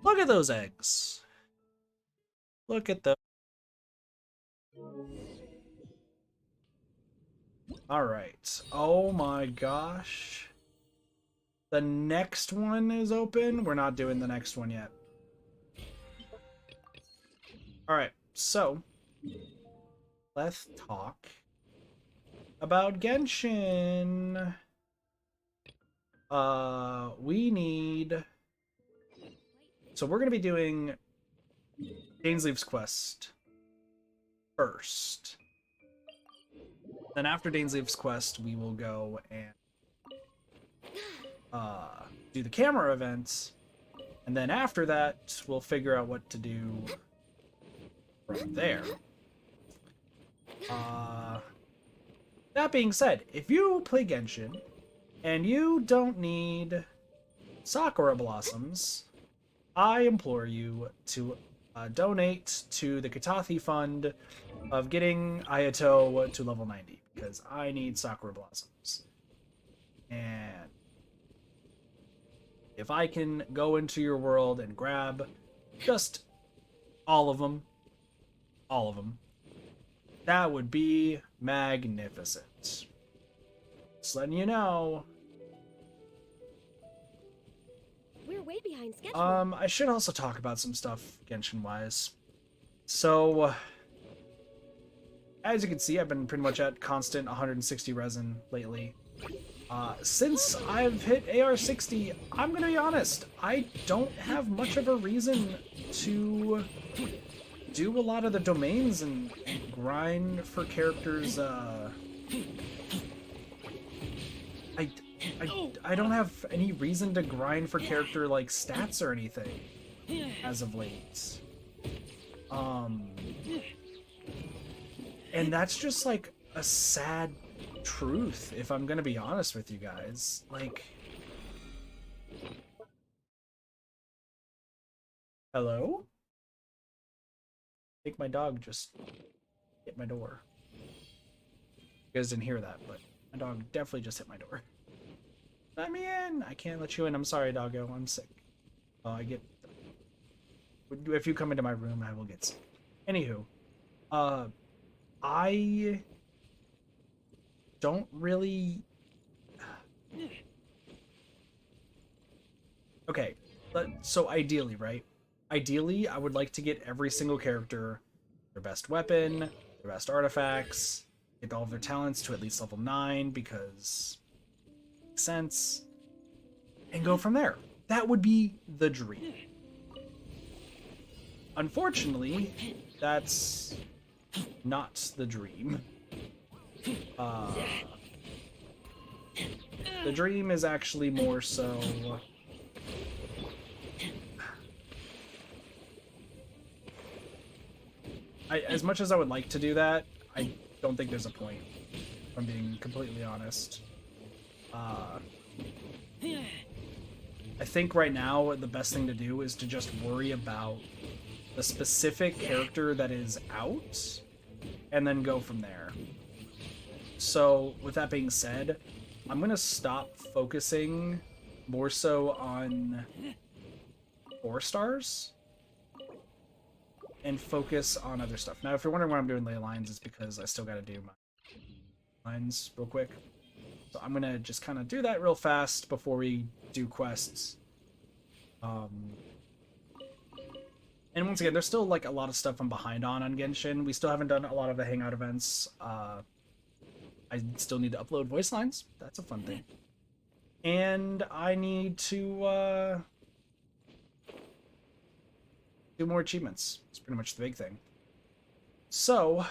Look at those eggs. Look at those. Alright. Oh my gosh. The next one is open. We're not doing the next one yet. Alright, so let's talk about Genshin. We need... So we're going to be doing Dainsleif's quest first. Then after Dainsleif's quest, we will go and do the camera events. And then after that, we'll figure out what to do from there. That being said, if you play Genshin and you don't need Sakura Blossoms, I implore you to donate to the Katathi Fund of getting Ayato to level 90, because I need Sakura Blossoms. And if I can go into your world and grab just all of them, that would be magnificent. Just letting you know. We're way behind schedule. I should also talk about some stuff Genshin-wise. So, as you can see, I've been pretty much at constant 160 resin lately. Since I've hit AR60, I'm gonna be honest, I don't have much of a reason to do a lot of the domains and grind for characters. I don't have any reason to grind for character like stats or anything as of late. And that's just like a sad truth, if I'm gonna be honest with you guys. Like, hello? I think my dog just hit my door. You guys didn't hear that, but my dog definitely just hit my door. Let me in! I can't let you in. I'm sorry, doggo. I'm sick. If you come into my room, I will get sick. Anywho, I don't really... Okay, so ideally, right? Ideally, I would like to get every single character their best weapon, their best artifacts, get all of their talents to at least level 9, because it makes sense, and go from there. That would be the dream. Unfortunately, that's not the dream. The dream is actually more so... as much as I would like to do that, I don't think there's a point, if I'm being completely honest. I think right now the best thing to do is to just worry about the specific character that is out, and then go from there. So, with that being said, I'm going to stop focusing more so on 4 stars and focus on other stuff. Now, if you're wondering why I'm doing ley lines, it's because I still got to do my lines real quick. So I'm going to just kind of do that real fast before we do quests. And once again, there's still like a lot of stuff I'm behind on Genshin. We still haven't done a lot of the hangout events. I still need to upload voice lines. That's a fun thing. And I need to do more achievements. It's pretty much the big thing. So,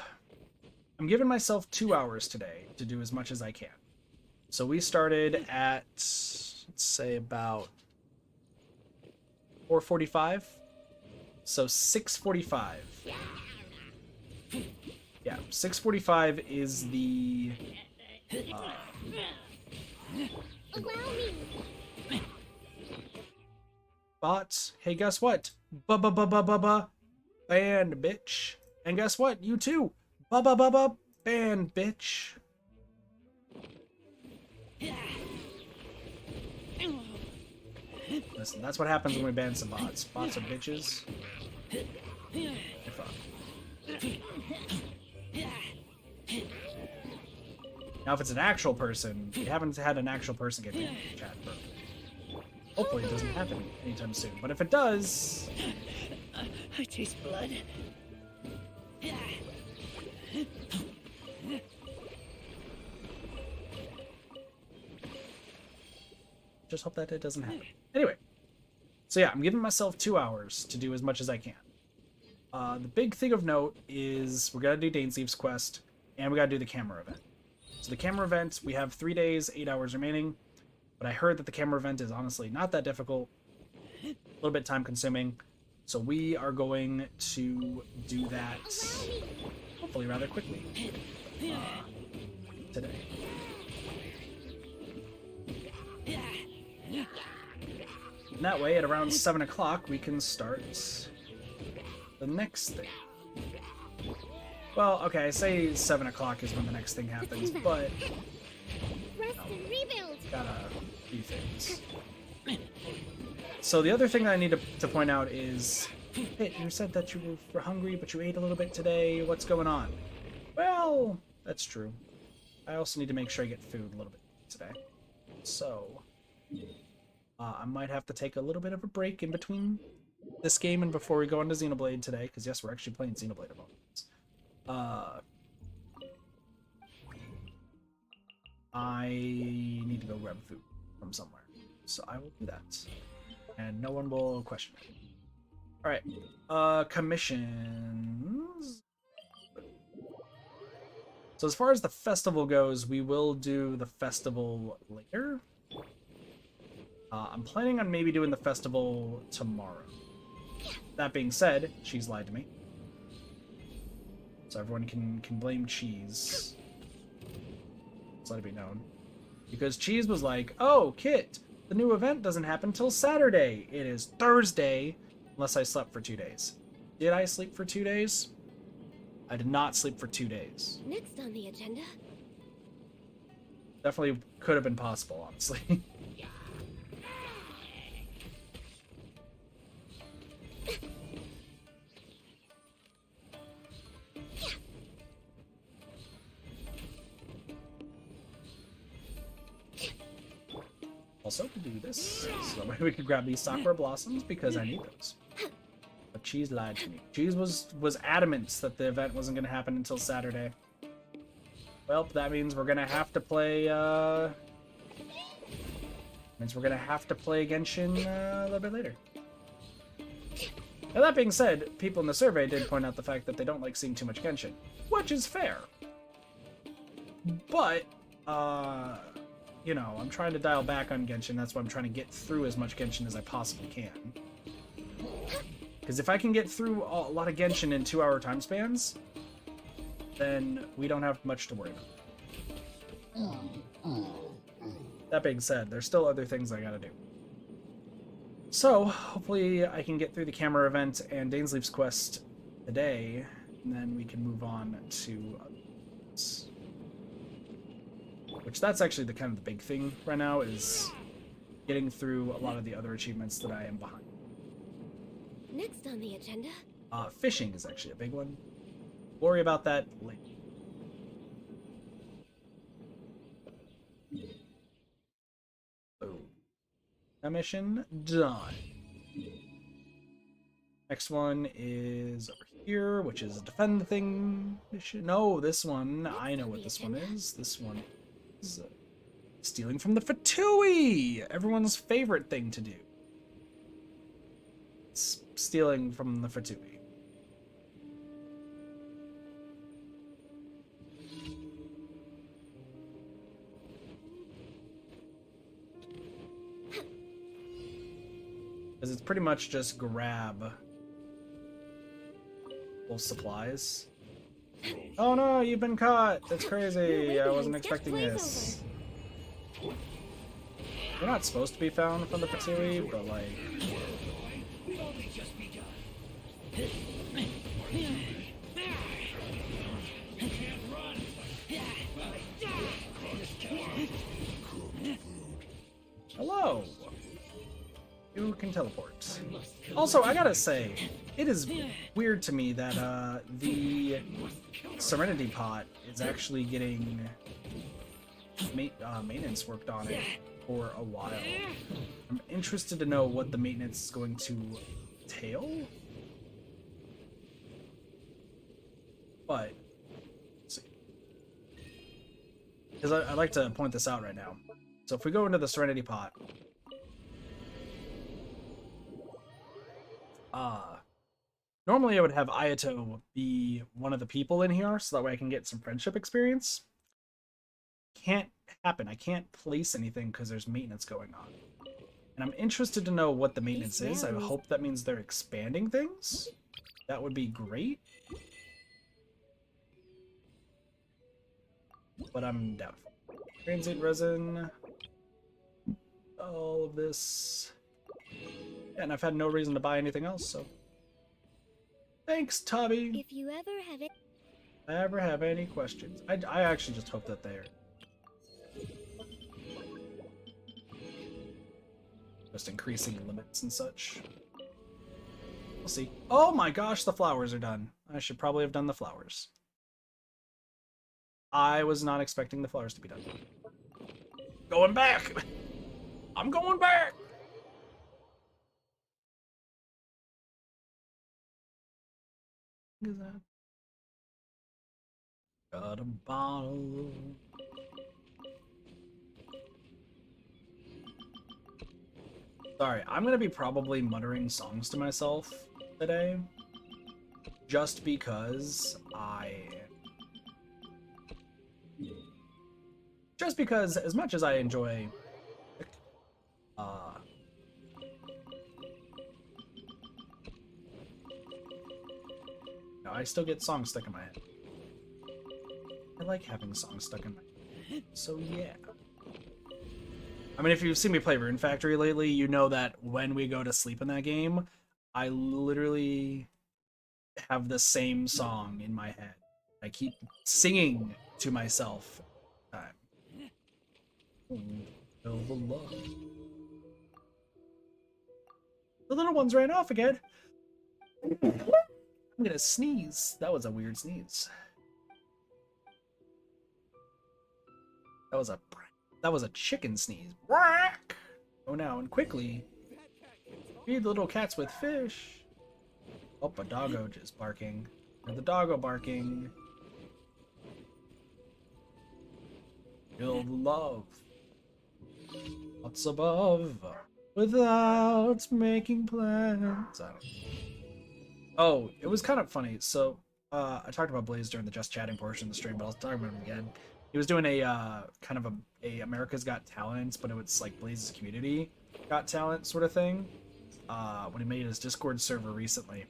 I'm giving myself 2 hours today to do as much as I can. So we started at, let's say, about 4:45. So 6:45. Yeah, 6:45 is the... Allow me. But, hey, guess what? Ba-ba-ba-ba-ba-ba. Banned, bitch. And guess what? You too. Ba-ba-ba-ba. Banned, bitch. Listen, that's what happens when we ban some bots. Bots are bitches. They're fucked. Now, if it's an actual person, we haven't had an actual person get banned in the chat, but hopefully it doesn't happen anytime soon. But if it does... I taste blood. Just hope that it doesn't happen. Anyway, so yeah, I'm giving myself 2 hours to do as much as I can. The big thing of note is we're gonna do Dainsleif's quest, and we gotta do the camera event. So the camera event, we have 3 days, 8 hours remaining, but I heard that the camera event is honestly not that difficult, a little bit time consuming, so we are going to do that hopefully rather quickly today. And that way, at around 7 o'clock, we can start the next thing. Well, okay, I say 7 o'clock is when the next thing happens, but... Rest and rebuild. Gotta do things. So the other thing that I need to point out is... Hey, you said that you were hungry, but you ate a little bit today. What's going on? Well, that's true. I also need to make sure I get food a little bit today. So... I might have to take a little bit of a break in between this game and before we go into Xenoblade today, because yes, we're actually playing Xenoblade at moments. I need to go grab food from somewhere, so I will do that, and no one will question it. All right, commissions. So as far as the festival goes, we will do the festival later. I'm planning on maybe doing the festival tomorrow. That being said, Cheese lied to me. So everyone can blame Cheese. Just let it be known. Because Cheese was like, oh, Kit, the new event doesn't happen till Saturday. It is Thursday, unless I slept for 2 days. Did I sleep for 2 days? I did not sleep for 2 days. Next on the agenda. Definitely could have been possible, honestly. Also, to do this, so that way we could grab these Sakura Blossoms, because I need those. But Cheese lied to me. Cheese was adamant that the event wasn't going to happen until Saturday. Well, that means we're going to have to play, Genshin a little bit later. Now, that being said, people in the survey did point out the fact that they don't like seeing too much Genshin, which is fair. But, you know, I'm trying to dial back on Genshin. That's why I'm trying to get through as much Genshin as I possibly can. Because if I can get through a lot of Genshin in 2-hour time spans, then we don't have much to worry about. That being said, there's still other things I gotta do. So, hopefully I can get through the camera event and Dainsleif's quest today, and then we can move on to others. Which that's actually the kind of the big thing right now, is getting through a lot of the other achievements that I am behind. Next on the agenda. Fishing is actually a big one. Worry about that later. Boom. That mission done. Next one is over here, which is a defend the thing mission. No, this one, I know what this one is. This one is stealing from the Fatui! Everyone's favorite thing to do. It's stealing from the Fatui. Because it's pretty much just grab full supplies. Oh no, you've been caught! That's crazy! I wasn't expecting this. You're not supposed to be found from the Fatui, but like... Hello! You can teleport. Also, I gotta say, it is weird to me that the Serenity Pot is actually getting maintenance worked on it for a while. I'm interested to know what the maintenance is going to entail. But, let's see. Because I'd like to point this out right now. So if we go into the Serenity Pot, normally I would have Ayato be one of the people in here, so that way I can get some friendship experience. Can't happen. I can't place anything because there's maintenance going on. And I'm interested to know what the maintenance is. I hope that means they're expanding things. That would be great. But I'm doubtful. Transient resin. All of this. And I've had no reason to buy anything else, so. Thanks, Tubby. If you ever have any questions. I actually just hope that they're just increasing limits and such. We'll see. Oh my gosh, the flowers are done. I should probably have done the flowers. I was not expecting the flowers to be done. Going back! I'm going back! What is that? Got a bottle. Sorry, I'm gonna be probably muttering songs to myself today. Just because as much as I enjoy I still get songs stuck in my head. I like having songs stuck in my head. So yeah. I mean, if you've seen me play Rune Factory lately, you know that when we go to sleep in that game, I literally have the same song in my head. I keep singing to myself. Feel the love. The little ones ran off again. I'm gonna sneeze. That was a weird sneeze. That was a chicken sneeze. Oh, now and quickly. Feed little cats with fish. Oh, a doggo just barking. Or the doggo barking. Feel the love. What's above? Without making plans. I don't know. Oh, it was kind of funny. So, I talked about Blaze during the just chatting portion of the stream, but I'll talk about him again. He was doing a kind of a America's Got Talents, but it was like Blaze's Community Got Talent sort of thing. When he made his Discord server recently,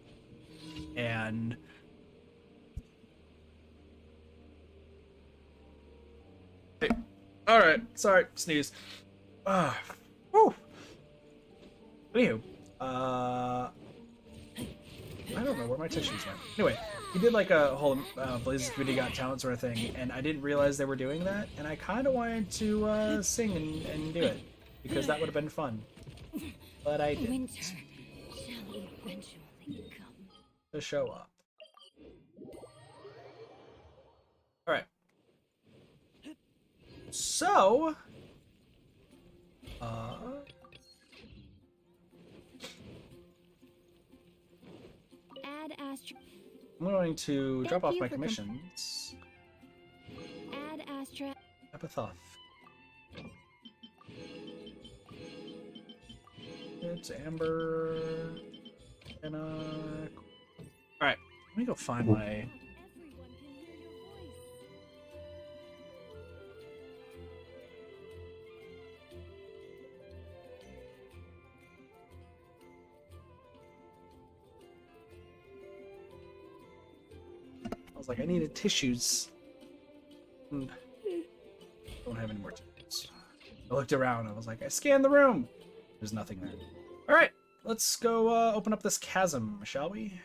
and hey, all right, sorry, sneeze. Whew. Anywho, I don't know where my tissues went. Anyway, he did like a whole Blaze's Community Got Talent sort of thing, and I didn't realize they were doing that, and I kind of wanted to sing and do it, because that would have been fun. But I didn't. Winter shall eventually come. To show up. Alright. So... Add Astra. I'm going to drop off my commissions. Add Astra. Afterthought. It's Amber. And alright, let me go find my. Everyone can hear your voice. I was like, I needed tissues. Don't have any more tissues. I looked around. I was like, I scanned the room. There's nothing there. All right, let's go open up this chasm, shall we?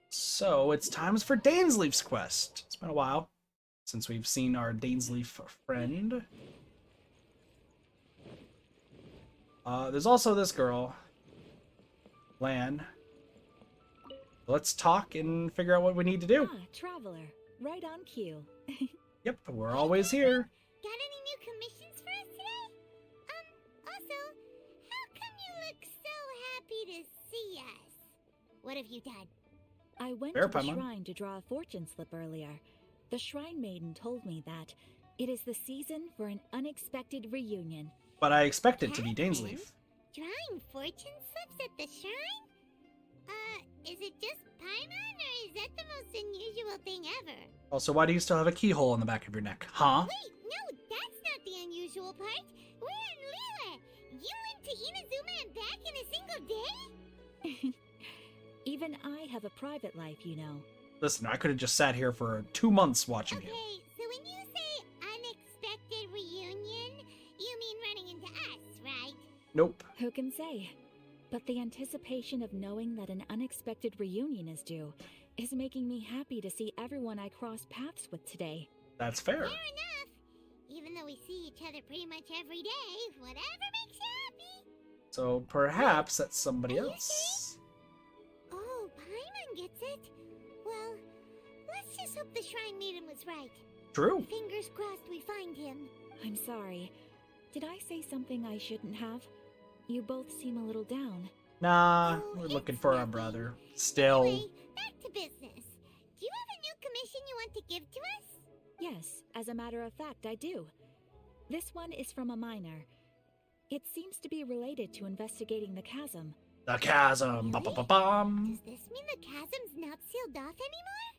So it's time for Dainsleif's quest. It's been a while since we've seen our Dainsleif friend. There's also this girl, Lan. Let's talk and figure out what we need to do. Ah, traveler. Right on cue. Yep, we're always here. Got any new commissions for us today? Also, how come you look so happy to see us? What have you done? I went Fair, to the Paimon. shrine to draw a fortune slip earlier. The shrine maiden told me that it is the season for an unexpected reunion. But I expect it to be Chasm? Dainsleaf. Drawing fortune slips at the shrine? Is it just Paimon, or is that the most unusual thing ever? Also, why do you still have a keyhole in the back of your neck? Huh? Wait, no, that's not the unusual part. We're in Liyue. You went to Inazuma and back in a single day? Even I have a private life, you know. Listen, I could have just sat here for 2 months watching you. Okay, so when you say unexpected reunion, you mean running into us, right? Nope. Who can say? But the anticipation of knowing that an unexpected reunion is due is making me happy to see everyone I cross paths with today. That's fair. Fair enough. Even though we see each other pretty much every day, whatever makes you happy. So perhaps that's somebody Are you else. Oh, Paimon gets it. Well, let's just hope the Shrine Maiden was right. True. Fingers crossed we find him. I'm sorry. Did I say something I shouldn't have? You both seem a little down. Nah, Oh, we're looking it's for our nothing. brother. Still. Anyway, back to business. Do you have a new commission you want to give to us? Yes, as a matter of fact, I do. This one is from a miner. It seems to be related to investigating the chasm. The chasm. Really? Ba-ba-ba-bum. Does this mean the chasm's not sealed off anymore?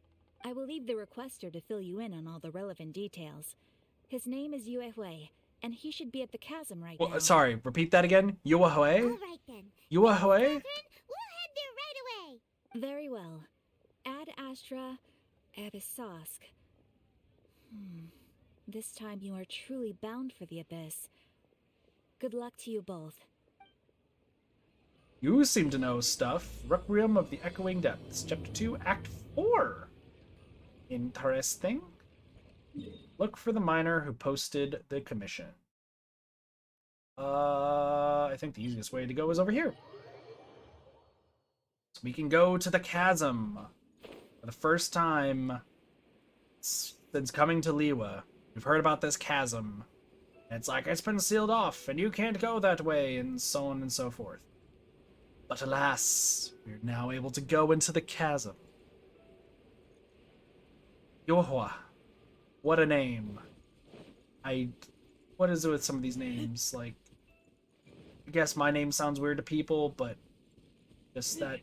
I will leave the requester to fill you in on all the relevant details. His name is Yue Hui, and he should be at the chasm right now. Well, sorry, repeat that again. Yuahue? All right then. Yuahue? Catherine, we'll head there right away. Very well. Ad Astra Abyssosk. This time you are truly bound for the abyss. Good luck to you both. You seem to know stuff. Requiem of the Echoing Depths, Chapter 2, Act 4. Interesting. Look for the miner who posted the commission. I think the easiest way to go is over here. So we can go to the chasm. For the first time since coming to Liyue, we've heard about this chasm. And it's like, it's been sealed off, and you can't go that way, and so on and so forth. But alas, we're now able to go into the chasm. Yohua. What a name. What is it with some of these names? Like, I guess my name sounds weird to people, but just that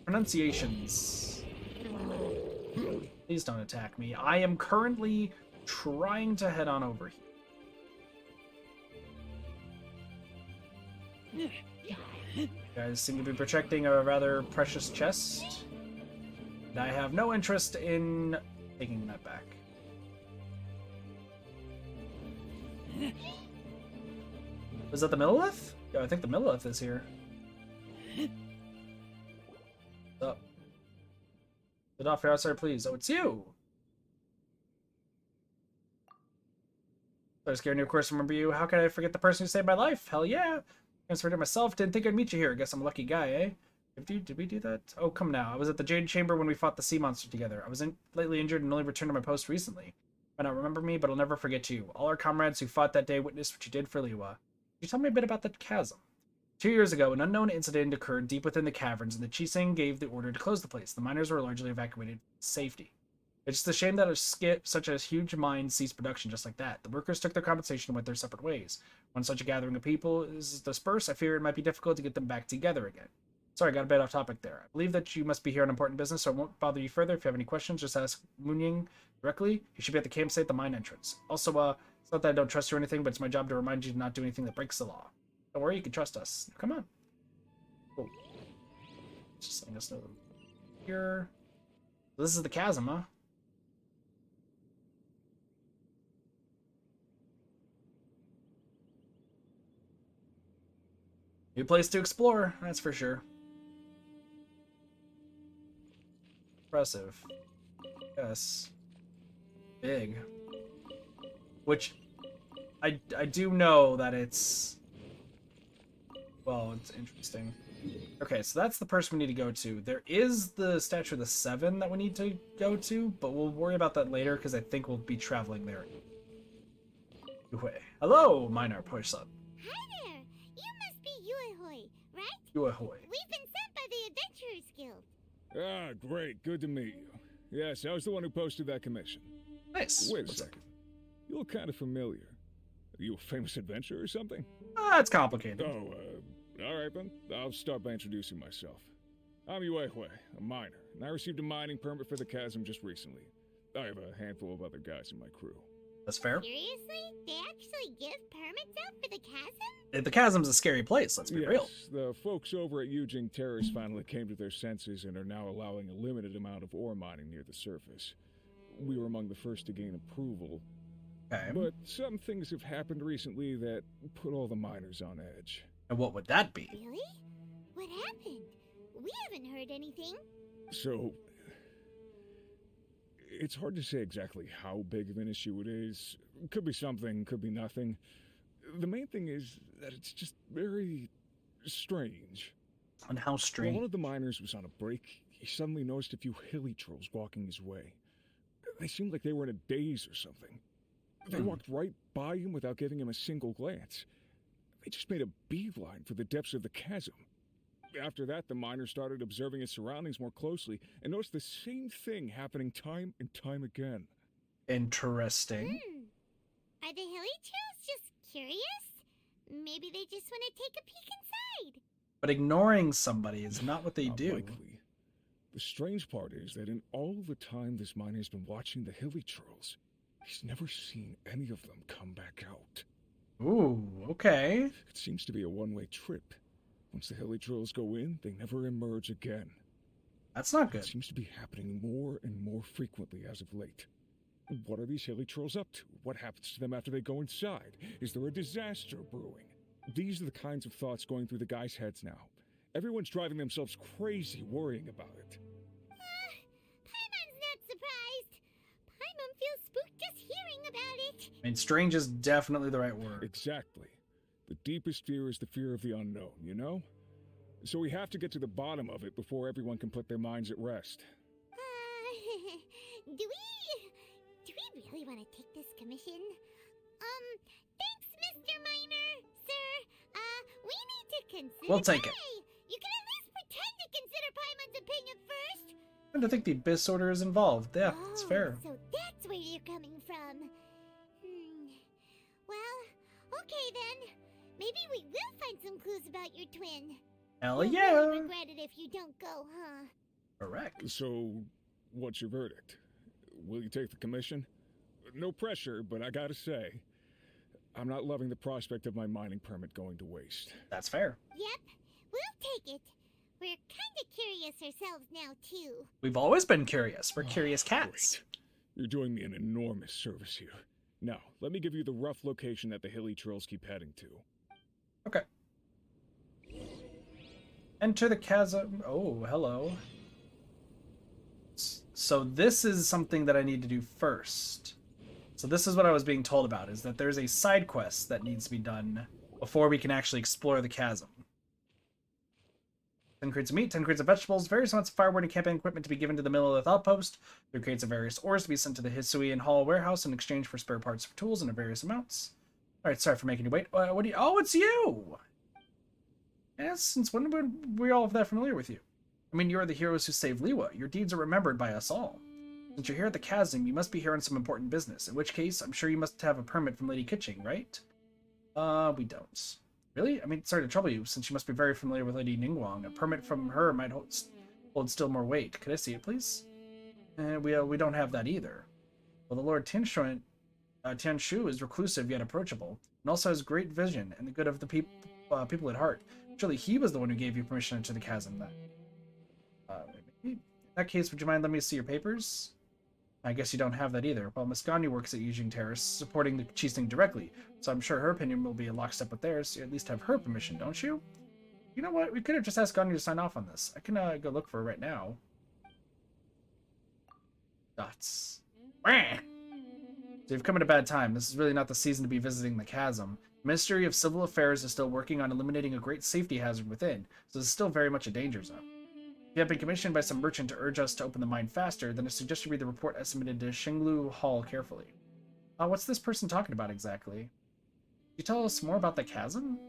pronunciations. Please don't attack me. I am currently trying to head on over here. You guys seem to be protecting a rather precious chest. And I have no interest in taking that back. Was that the Millilith? Yeah, I think the Millilith is here. Oh. Get off here outside, please. Oh, it's you! I was scared, of course, remember you. How could I forget the person who saved my life? Hell yeah! Transferred it myself. Didn't think I'd meet you here. Guess I'm a lucky guy, eh? Did we do that? Oh, come now. I was at the Jade Chamber when we fought the sea monster together. I was lately injured and only returned to my post recently. Might not remember me, but I'll never forget you. All our comrades who fought that day witnessed what you did for Liyue. Could you tell me a bit about the chasm? 2 years ago, an unknown incident occurred deep within the caverns, and the Chiseng gave the order to close the place. The miners were largely evacuated for safety. It's just a shame that such a huge mine ceased production just like that. The workers took their compensation and went their separate ways. When such a gathering of people is dispersed, I fear it might be difficult to get them back together again. Sorry, got a bit off topic there. I believe that you must be here on important business, so I won't bother you further. If you have any questions, just ask Munying directly. You should be at the campsite at the mine entrance. Also, it's not that I don't trust you or anything, but it's my job to remind you to not do anything that breaks the law. Don't worry, you can trust us. Come on. Cool. Just letting us know here. This is the chasm, huh? New place to explore, that's for sure. Impressive. Yes. Big. Which, I do know that it's Well, it's interesting. Okay, so that's the person we need to go to. There is the Statue of the Seven that we need to go to, but we'll worry about that later because I think we'll be traveling there. Hello, Minor Poison. Hi there! You must be Yuehoi, right? Yuehoi. We've been sent by the Adventurers Guild. Ah, great. Good to meet you. Yes, I was the one who posted that commission. Nice. Wait a second. You look kind of familiar. Are you a famous adventurer or something? It's complicated. Oh, alright then. I'll start by introducing myself. I'm Yuehoi, a miner, and I received a mining permit for the Chasm just recently. I have a handful of other guys in my crew. That's fair. Seriously? They actually give permits out for the chasm? The chasm's a scary place, let's be Yes, real. the folks over at Eugene Terrace finally came to their senses and are now allowing a limited amount of ore mining near the surface. We were among the first to gain approval, Okay. but some things have happened recently that put all the miners on edge. And what would that be? Really? What happened? We haven't heard anything. So, it's hard to say exactly how big of an issue it is. Could be something, could be nothing. The main thing is that it's just very strange. And how While strange. one of the miners was on a break, he suddenly noticed a few hilly trolls walking his way. They seemed like they were in a daze or something. They walked right by him without giving him a single glance. They just made a beeline for the depths of the chasm. After that, the miner started observing his surroundings more closely and noticed the same thing happening time and time again. Interesting. Are the hilly trolls just curious? Maybe they just want to take a peek inside. But ignoring somebody is not what they Not do. likely. The strange part is that in all the time this miner's been watching the hilly trolls, he's never seen any of them come back out. Ooh, okay. It seems to be a one-way trip. Once the hilly trolls go in, they never emerge again. That's not It good. seems to be happening more and more frequently as of late. What are these hilly trolls up to? What happens to them after they go inside? Is there a disaster brewing? These are the kinds of thoughts going through the guys' heads now. Everyone's driving themselves crazy worrying about it. Paimon's not surprised. Paimon feels spooked just hearing about it. I mean, strange is definitely the right word. Exactly. The deepest fear is the fear of the unknown, you know? So we have to get to the bottom of it before everyone can put their minds at rest. Do we really want to take this commission? Thanks, Mr. Miner, sir. We need to consider. We'll take it. Hey, you can at least pretend to consider Paimon's opinion first. And I think the Abyss Order is involved. Yeah, it's fair. So that's where you're coming from. Well, okay then. Maybe we will find some clues about your twin. Hell You'll yeah. really regret it if you don't go, huh? Correct. So, what's your verdict? Will you take the commission? No pressure, but I gotta say, I'm not loving the prospect of my mining permit going to waste. That's fair. Yep, we'll take it. We're kind of curious ourselves now, too. We've always been curious. We're curious cats. Great. You're doing me an enormous service here. Now, let me give you the rough location that the hilly trolls keep heading to. Okay. Enter the chasm. Oh, hello. So this is something that I need to do first. So this is what I was being told about, is that there's a side quest that needs to be done before we can actually explore the chasm. 10 crates of meat, 10 crates of vegetables, various amounts of firewood and camping equipment to be given to the Millelith outpost, 3 crates of various ores to be sent to the Hisuian Hall warehouse in exchange for spare parts for tools in various amounts. Alright, sorry for making you wait. What do you... Oh, it's you! Yes, since when were we all that familiar with you? I mean, you are the heroes who saved Liwa. Your deeds are remembered by us all. Since you're here at the chasm, you must be here on some important business, in which case, I'm sure you must have a permit from Lady Kitching, right? We don't. Really? I mean, sorry to trouble you, since you must be very familiar with Lady Ningguang. A permit from her might hold still more weight. Could I see it, please? We don't have that either. Well, the Lord Tianshu is reclusive yet approachable, and also has great vision and the good of the people at heart. Surely he was the one who gave you permission to enter the chasm, then. In that case, would you mind letting me see your papers? I guess you don't have that either. Well, Miss Gandhi works at Eugene Terrace, supporting the Cheesting directly, so I'm sure her opinion will be in lockstep with theirs. You at least have her permission, don't you? You know what? We could have just asked Gandhi to sign off on this. I can go look for her right now. Dots. Wah! So you've come at a bad time. This is really not the season to be visiting the chasm. The Ministry of Civil Affairs is still working on eliminating a great safety hazard within, so it's still very much a danger zone. If you have been commissioned by some merchant to urge us to open the mine faster, then I suggest you read the report estimated to Shinglu Hall carefully. What's this person talking about exactly? Can you tell us more about the chasm?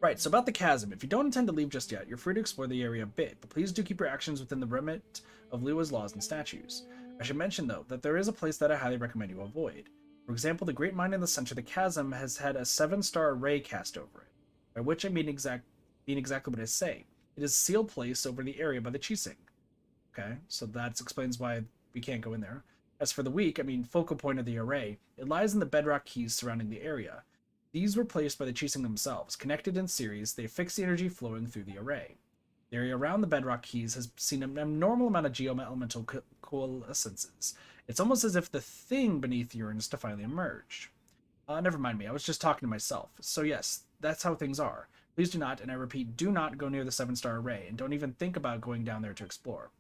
Right, so about the chasm, if you don't intend to leave just yet, you're free to explore the area a bit, but please do keep your actions within the remit of Liua's laws and statutes. I should mention, though, that there is a place that I highly recommend you avoid. For example, the Great Mine in the center of the chasm has had a 7-star array cast over it, by which I mean exactly what I say. It is a sealed place over the area by the Chising. Okay, so that explains why we can't go in there. As for the weak, I mean focal point of the array, it lies in the bedrock keys surrounding the area. These were placed by the Chising themselves. Connected in series, they affix the energy flowing through the array. The area around the bedrock keys has seen an abnormal amount of geo-elemental coalescences. It's almost as if the thing beneath yearns to finally emerge. Never mind me, I was just talking to myself. So yes, that's how things are. Please do not, and I repeat, do not go near the 7-star array, and don't even think about going down there to explore.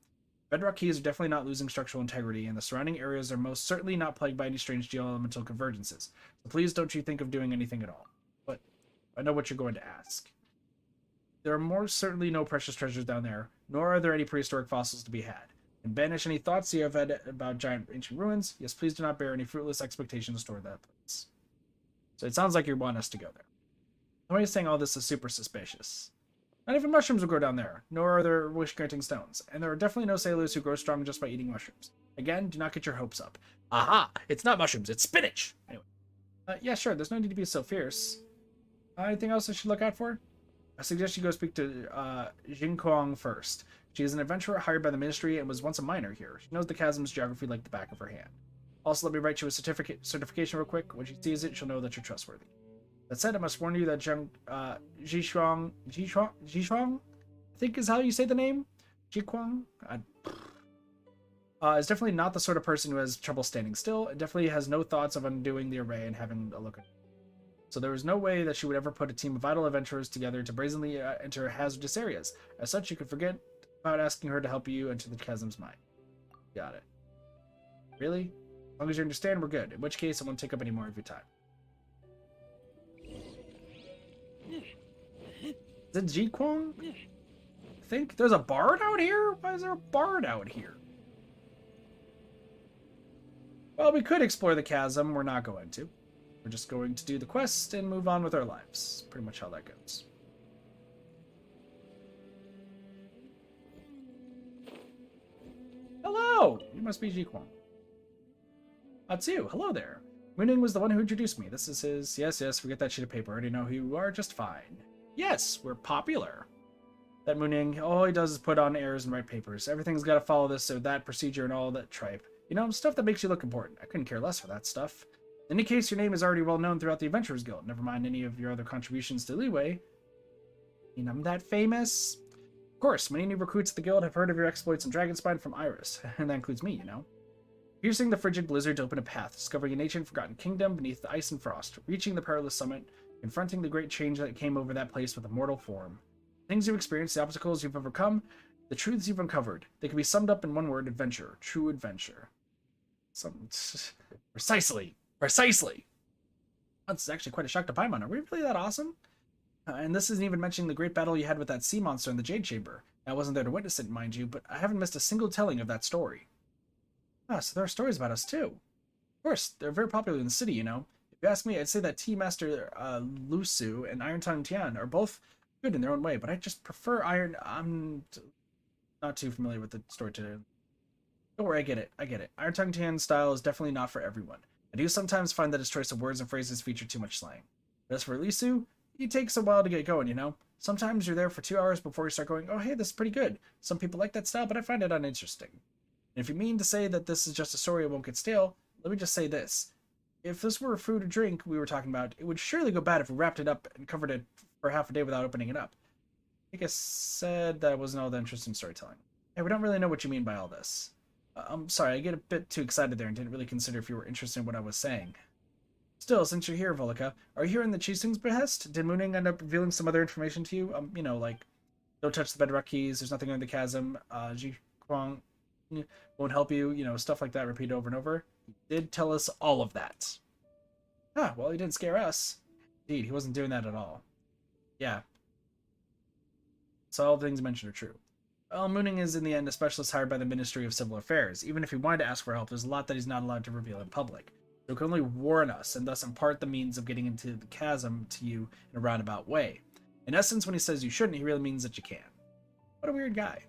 Bedrock keys are definitely not losing structural integrity, and the surrounding areas are most certainly not plagued by any strange geo-elemental convergences. So please don't you think of doing anything at all. But I know what you're going to ask. There are more certainly no precious treasures down there, nor are there any prehistoric fossils to be had. And banish any thoughts you have had about giant ancient ruins. Yes, please do not bear any fruitless expectations toward that place. So it sounds like you want us to go there. Somebody's saying all this is super suspicious. Not even mushrooms will grow down there, nor are there wish-granting stones, and there are definitely no sailors who grow strong just by eating mushrooms. Again, do not get your hopes up. Aha! It's not mushrooms, it's spinach! Anyway. Yeah, sure, there's no need to be so fierce. Anything else I should look out for? I suggest you go speak to Jinquang first. She is an adventurer hired by the Ministry and was once a miner here. She knows the chasm's geography like the back of her hand. Also, let me write you a certification real quick. When she sees it, she'll know that you're trustworthy. That said, I must warn you that Zhishuang, I think is how you say the name? Jiquang? Is definitely not the sort of person who has trouble standing still. It definitely has no thoughts of undoing the array and having a look at it. So there is no way that she would ever put a team of idle adventurers together to brazenly enter hazardous areas. As such, you could forget about asking her to help you enter the chasm's mine. Got it. Really? As long as you understand, we're good. In which case, I won't take up any more of your time. Is it Jiquang? I think there's a bard out here? Why is there a bard out here? Well, we could explore the chasm. We're not going to. We're just going to do the quest and move on with our lives. Pretty much how that goes. Hello! You must be Jiquang. Atsu, hello there. Mooning was the one who introduced me. This is his... Yes, forget that sheet of paper. I already know who you are just fine. Yes, we're popular. That Mooning, all he does is put on airs and write papers. Everything's got to follow this or that procedure and all that tripe. You know, stuff that makes you look important. I couldn't care less for that stuff. In any case, your name is already well known throughout the Adventurers Guild. Never mind any of your other contributions to Leeway. You know, I'm that famous? Of course, many new recruits at the guild have heard of your exploits in Dragonspine from Iris. And that includes me, you know. Piercing the frigid blizzard to open a path, discovering an ancient forgotten kingdom beneath the ice and frost, reaching the perilous summit, confronting the great change that came over that place with a mortal form. Things you've experienced, the obstacles you've overcome, the truths you've uncovered. They can be summed up in one word: adventure. True adventure. Precisely. That's actually quite a shock to Paimon. Are we really that awesome? And this isn't even mentioning the great battle you had with that sea monster in the Jade Chamber. I wasn't there to witness it, mind you, but I haven't missed a single telling of that story. Ah, so there are stories about us, too. Of course, they're very popular in the city, you know. If you ask me, I'd say that Tea Master Lusu and Iron Tongue Tian are both good in their own way, but I just prefer I'm not too familiar with the story today. Don't worry, I get it. Iron Tongue Tian's style is definitely not for everyone. I do sometimes find that his choice of words and phrases feature too much slang. But as for Lisu, he takes a while to get going, you know? Sometimes you're there for 2 hours before you start going, oh hey, this is pretty good. Some people like that style, but I find it uninteresting. And if you mean to say that this is just a story that won't get stale, let me just say this. If this were a food or drink we were talking about, it would surely go bad if we wrapped it up and covered it for half a day without opening it up. I think I said that wasn't all that interesting storytelling. Hey, we don't really know what you mean by all this. I'm sorry, I get a bit too excited there and didn't really consider if you were interested in what I was saying. Still, since you're here, Volika, are you here in the Chising's behest? Did Mooning end up revealing some other information to you? You know, like, don't touch the bedrock keys, there's nothing under the chasm, Jiquang won't help you, you know, stuff like that repeated over and over. He did tell us all of that. Ah, well, he didn't scare us. Indeed, he wasn't doing that at all. Yeah. So all the things mentioned are true. Well, Mooning is in the end a specialist hired by the Ministry of Civil Affairs. Even if he wanted to ask for help, there's a lot that he's not allowed to reveal in public. So he can only warn us, and thus impart the means of getting into the chasm to you in a roundabout way. In essence, when he says you shouldn't, he really means that you can. What a weird guy.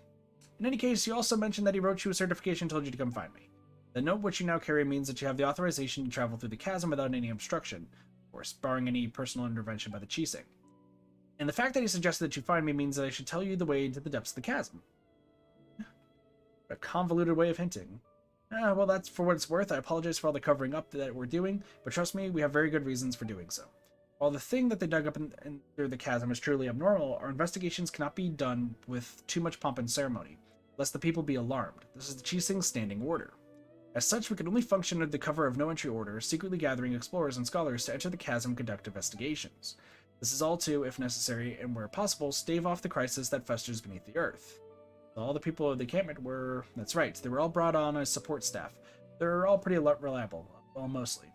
In any case, you also mentioned that he wrote you a certification and told you to come find me. The note which you now carry means that you have the authorization to travel through the chasm without any obstruction, of course, barring any personal intervention by the Chising. And the fact that he suggested that you find me means that I should tell you the way into the depths of the chasm. A convoluted way of hinting. Well, that's for what it's worth. I apologize for all the covering up that we're doing, but trust me, we have very good reasons for doing so. While the thing that they dug up through the chasm is truly abnormal, our investigations cannot be done with too much pomp and ceremony, lest the people be alarmed. This is the Chising's standing order. As such, we can only function under the cover of no entry order, secretly gathering explorers and scholars to enter the chasm and conduct investigations. This is all to, if necessary, and where possible, stave off the crisis that festers beneath the earth. All the people of the encampment were, that's right, they were all brought on as support staff. They're all pretty reliable, well, mostly.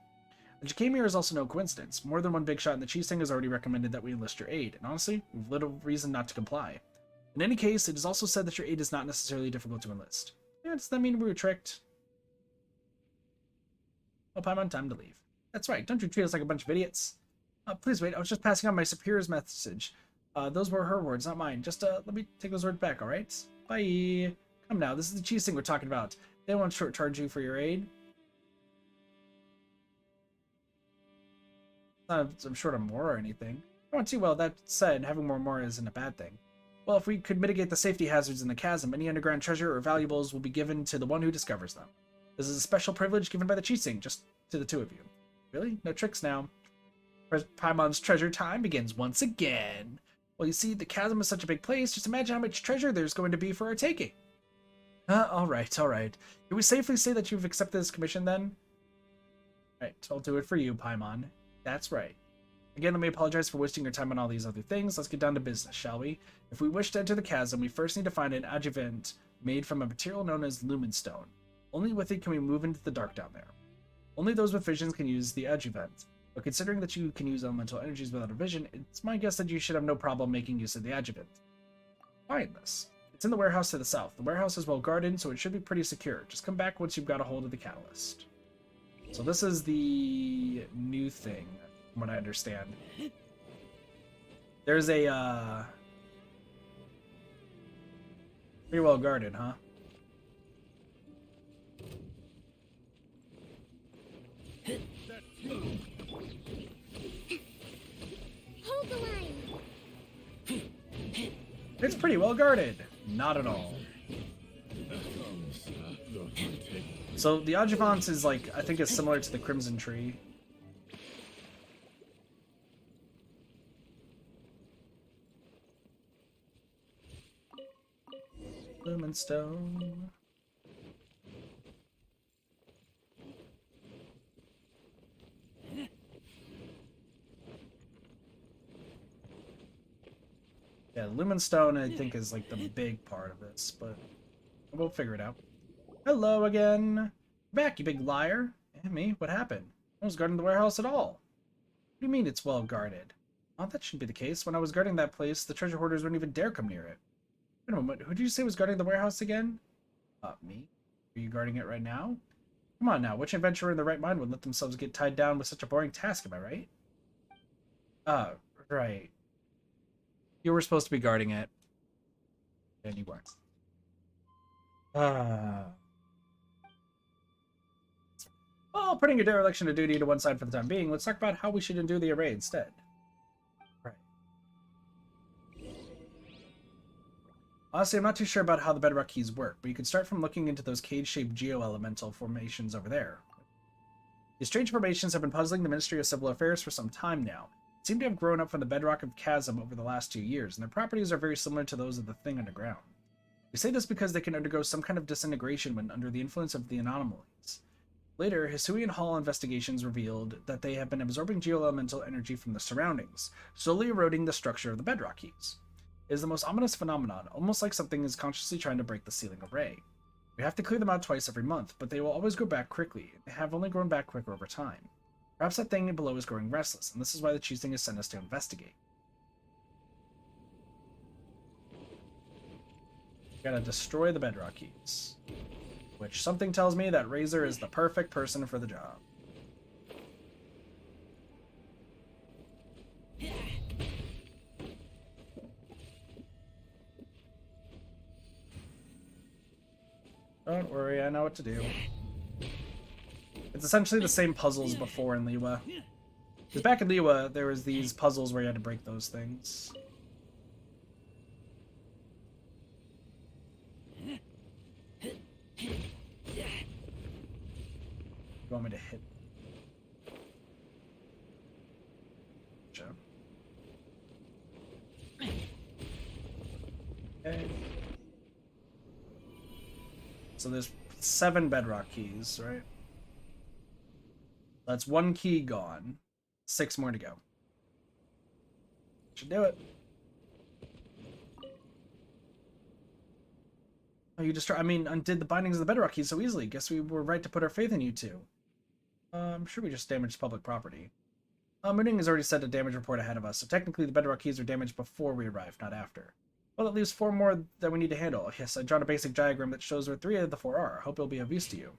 That you came here is also no coincidence. More than one big shot in the Chising has already recommended that we enlist your aid, and honestly, we've little reason not to comply. In any case, it is also said that your aid is not necessarily difficult to enlist. Yeah, does that mean we were tricked? Well, I'm on time to leave. That's right, don't you treat us like a bunch of idiots. Please wait, I was just passing on my superior's message. Those were her words, not mine. Just, let me take those words back, alright? Bye. Come now, this is the Chising we're talking about. They won't short charge you for your aid. I'm short of more or anything. I want to. Well, that said, having more isn't a bad thing. Well, if we could mitigate the safety hazards in the chasm, any underground treasure or valuables will be given to the one who discovers them. This is a special privilege given by the Chising, just to the two of you. Really? No tricks now. Paimon's treasure time begins once again. Well, you see, the chasm is such a big place, just imagine how much treasure there's going to be for our taking. Alright. Can we safely say that you've accepted this commission, then? Right, I'll do it for you, Paimon. That's right. Again, let me apologize for wasting your time on all these other things. Let's get down to business, shall we? If we wish to enter the chasm, we first need to find an adjuvant made from a material known as lumenstone. Only with it can we move into the dark down there. Only those with visions can use the adjuvant. But considering that you can use elemental energies without a vision, it's my guess that you should have no problem making use of the adjuvant. Find this. It's in the warehouse to the south. The warehouse is well guarded, so it should be pretty secure. Just come back once you've got a hold of the catalyst. So this is the new thing, from what I understand. There's a, pretty well guarded, huh? Hold the line. It's pretty well guarded. Not at all. So the adjuvant is like, I think it's similar to the Crimson Tree. Lumenstone. Yeah, Lumenstone I think is like the big part of this, but we'll figure it out. Hello again. Back, you big liar. And me, what happened? I was guarding the warehouse at all. What do you mean it's well guarded? Oh, that shouldn't be the case. When I was guarding that place, the treasure hoarders wouldn't even dare come near it. Wait a moment, who did you say was guarding the warehouse again? Me. Are you guarding it right now? Come on now, which adventurer in their right mind would let themselves get tied down with such a boring task, am I right? Right. You were supposed to be guarding it. And you weren't. Well, putting your dereliction of duty to one side for the time being, let's talk about how we should undo the array instead. Right. Honestly, I'm not too sure about how the bedrock keys work, but you could start from looking into those cage-shaped geo-elemental formations over there. These strange formations have been puzzling the Ministry of Civil Affairs for some time now. They seem to have grown up from the bedrock of Chasm over the last 2 years, and their properties are very similar to those of the thing underground. We say this because they can undergo some kind of disintegration when under the influence of the anomalies. Later, Hisuian Hall investigations revealed that they have been absorbing geo-elemental energy from the surroundings, slowly eroding the structure of the bedrock keys. It is the most ominous phenomenon, almost like something is consciously trying to break the sealing array. We have to clear them out twice every month, but they will always grow back quickly, and they have only grown back quicker over time. Perhaps that thing below is growing restless, and this is why the cheese thing has sent us to investigate. Gotta destroy the bedrock keys. Which something tells me that Razor is the perfect person for the job. Don't worry, I know what to do. It's essentially the same puzzles before in Liwa. Because back in Liwa, there was these puzzles where you had to break those things. You want me to hit? Gotcha. Okay. So there's 7 bedrock keys, right? That's 1 key gone. 6 more to go. Should do it. Oh, you undid the bindings of the bedrock keys so easily. Guess we were right to put our faith in you two. I'm sure we just damaged public property. Mooning has already sent a damage report ahead of us, so technically the bedrock keys are damaged before we arrived, not after. Well, that leaves 4 more that we need to handle. Yes, I've drawn a basic diagram that shows where 3 of the 4 are. I hope it'll be of use to you.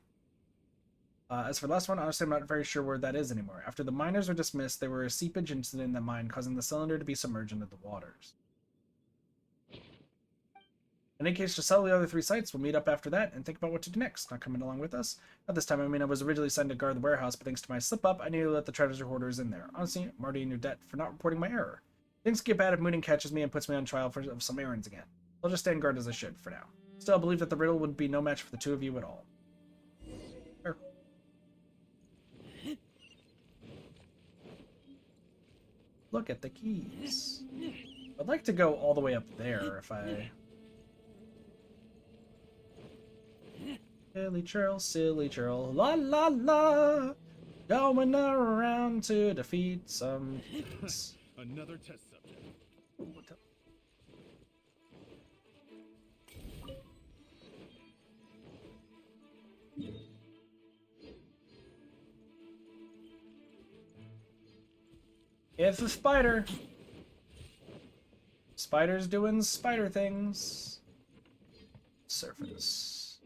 As for the last one, honestly, I'm not very sure where that is anymore. After the miners were dismissed, there were a seepage incident in the mine, causing the cylinder to be submerged into the waters. In any case, to settle the other 3 sites, we'll meet up after that and think about what to do next. Not coming along with us? Not this time. I mean, I was originally signed to guard the warehouse, but thanks to my slip-up, I nearly let the treasure hoarders in there. Honestly, I'm already in your debt for not reporting my error. Things get bad if Mooning catches me and puts me on trial for some errands again. I'll just stand guard as I should for now. Still, I believe that the riddle would be no match for the 2 of you at all. Sure. Look at the keys. I'd like to go all the way up there if I... silly churl, la la la, going around to defeat some kids. Another test subject. Ooh, what the... It's a spider. Spider's doing spider things. Surface.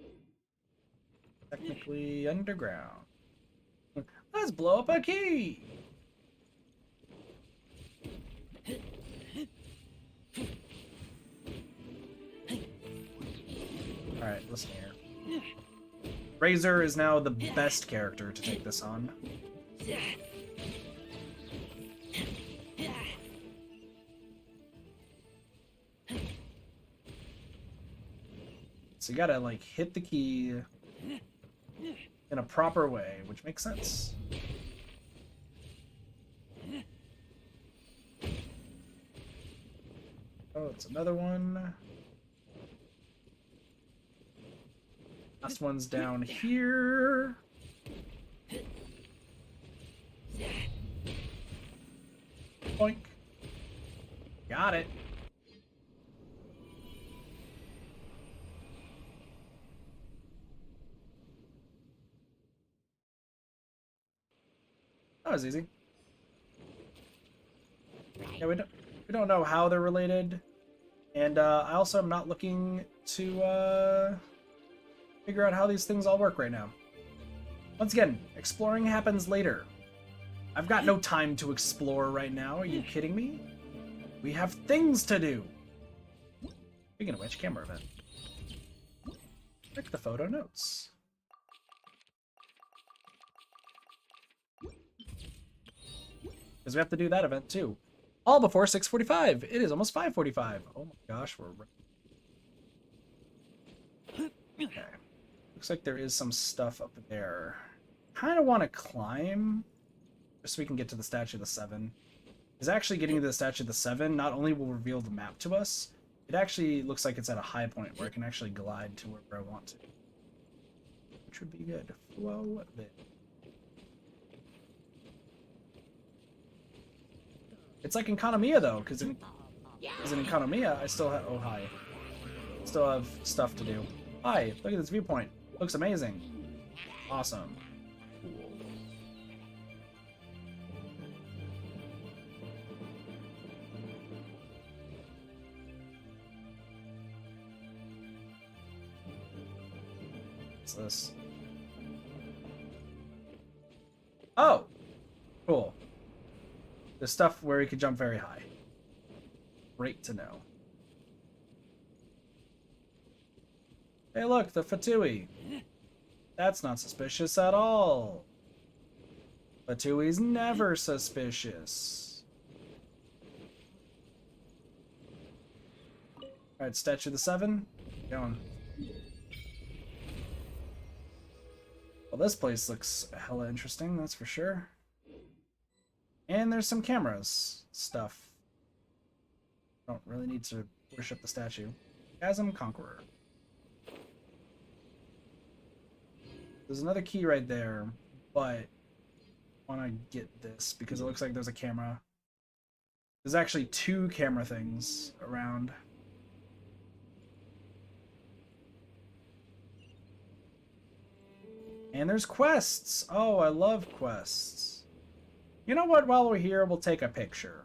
Technically underground. Let's blow up a key. Alright, listen here. Razor is now the best character to take this on. So you gotta, like, hit the key in a proper way, which makes sense. Oh, it's another one. Last one's down here. Boink. Got it. That was easy. Yeah, we don't know how they're related, and I also am not looking to figure out how these things all work right now. Once again, exploring happens later. I've got no time to explore right now. Are you kidding me? We have things to do. Speaking of which, camera event. Check the photo notes. Because we have to do that event too. All before 6:45. It is almost 5:45. Oh my gosh, we're... Okay. Looks like there is some stuff up there. Kind of want to climb, just so we can get to the Statue of the Seven. Because actually getting to the Statue of the Seven not only will reveal the map to us, it actually looks like it's at a high point where I can actually glide to wherever I want to. Which would be good. Flow bit. It's like in Kanamiya though, because in Kanamiya I still have... Oh, hi. Still have stuff to do. Hi, look at this viewpoint. Looks amazing. Awesome. Cool. What's this? Oh! Cool. There's stuff where you could jump very high. Great to know. Hey look, the Fatui. That's not suspicious at all. Fatui's never suspicious. Alright, Statue of the Seven. Going. Well, this place looks hella interesting, that's for sure. And there's some cameras stuff. Don't really need to worship the statue. Chasm Conqueror. There's another key right there, but I want to get this because it looks like there's a camera. There's actually 2 camera things around. And there's quests. Oh, I love quests. You know what? While we're here, we'll take a picture.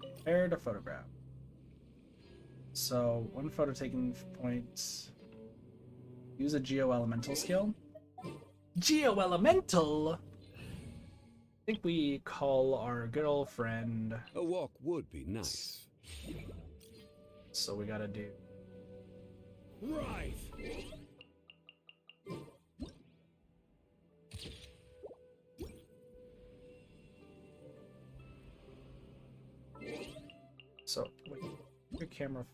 Prepare to photograph. So, 1 photo taking point. Use a geo-elemental skill. Geo-elemental? I think we call our good old friend. A walk would be nice. So we gotta do. Right. So, wait, your camera.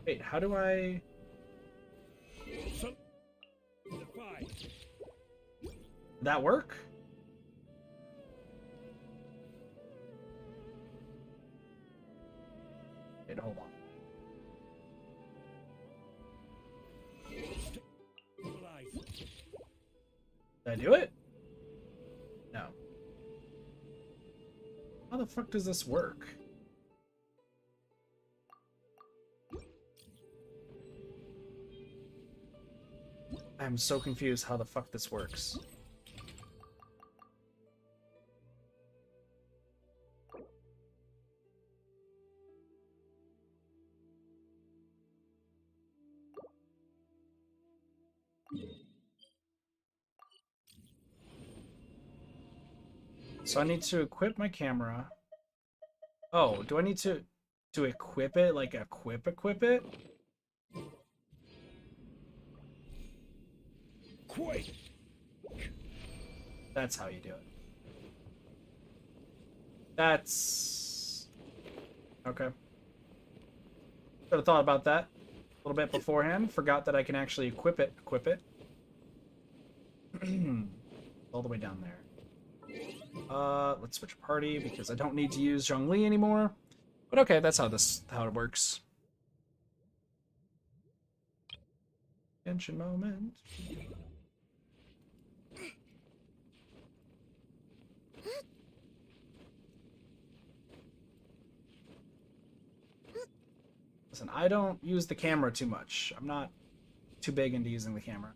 Wait, how do I? Did That work? Wait, hold on. Did I do it? No. How the fuck does this work? I'm so confused how the fuck this works. So I need to equip my camera. Oh, do I need to equip it? Like equip it? Quake. That's how you do it. That's okay. Should have thought about that a little bit beforehand. Forgot that I can actually equip it. All the way down there. Let's switch party because I don't need to use Zhongli anymore. But okay, that's how it works. Genshin moment. Listen, I don't use the camera too much. I'm not too big into using the camera.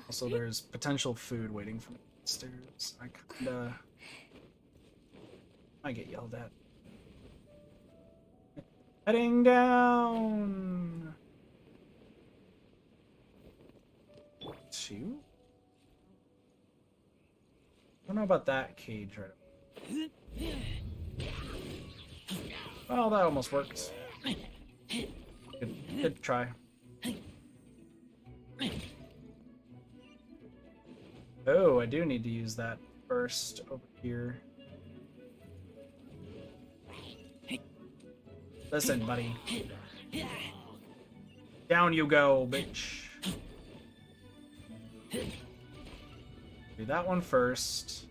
Also, there's potential food waiting for me upstairs. I kinda might get yelled at. Heading down. 2? I don't know about that cage right now. Well, that almost worked. Good try. Oh, I do need to use that first over here. Listen, buddy. Down you go, bitch. Do that one first.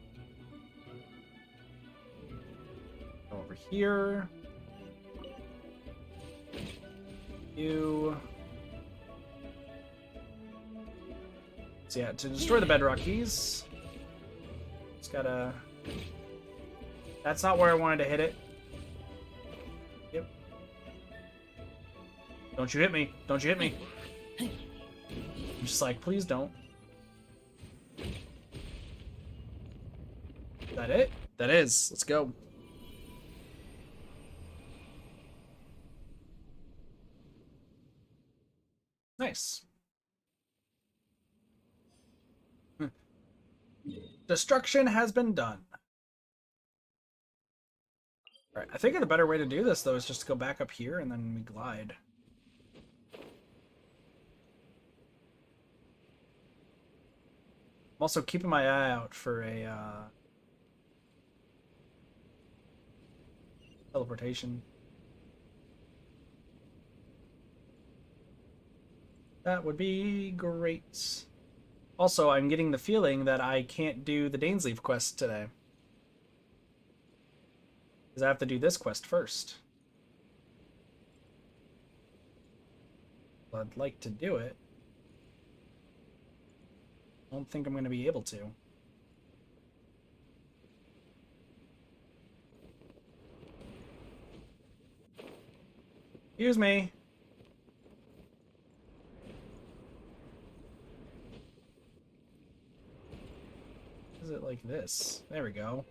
Go over here. You. So yeah, to destroy the bedrock keys, just gotta That's not where I wanted to hit it. Yep. Don't you hit me. Don't you hit me. I'm just like, please don't. Is that it? That is. Let's go. Nice. Destruction has been done. Alright, I think the better way to do this, though, is just to go back up here and then we glide. I'm also keeping my eye out for a teleportation. That would be great. Also, I'm getting the feeling that I can't do the Dainsleif quest today. Because I have to do this quest first. I'd like to do it. I don't think I'm going to be able to. Excuse me. Is it like this? There we go.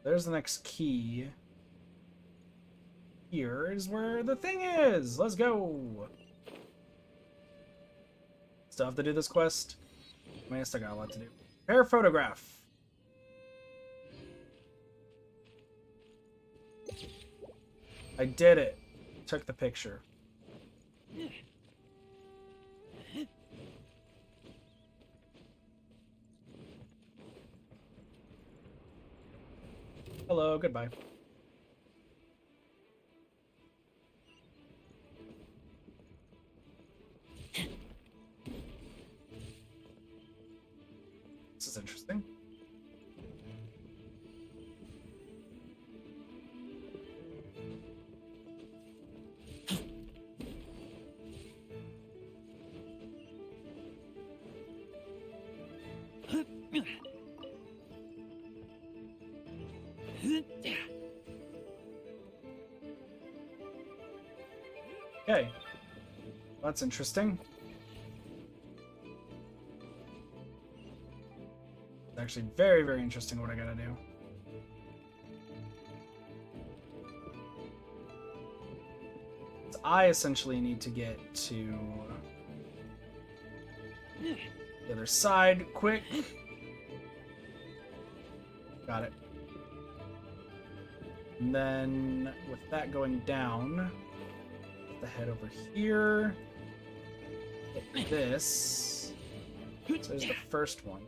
There's the next key. Here is where the thing is. Let's go. Still have to do this quest. I mean, I still got a lot to do. Prepare photograph. I did it. Took the picture. Hello, goodbye. This is interesting. Okay. That's interesting. It's actually very, very interesting what I gotta do. I essentially need to get to the other side quick. Got it. And then with that going down, the head over here. Hit this. So there's the first one.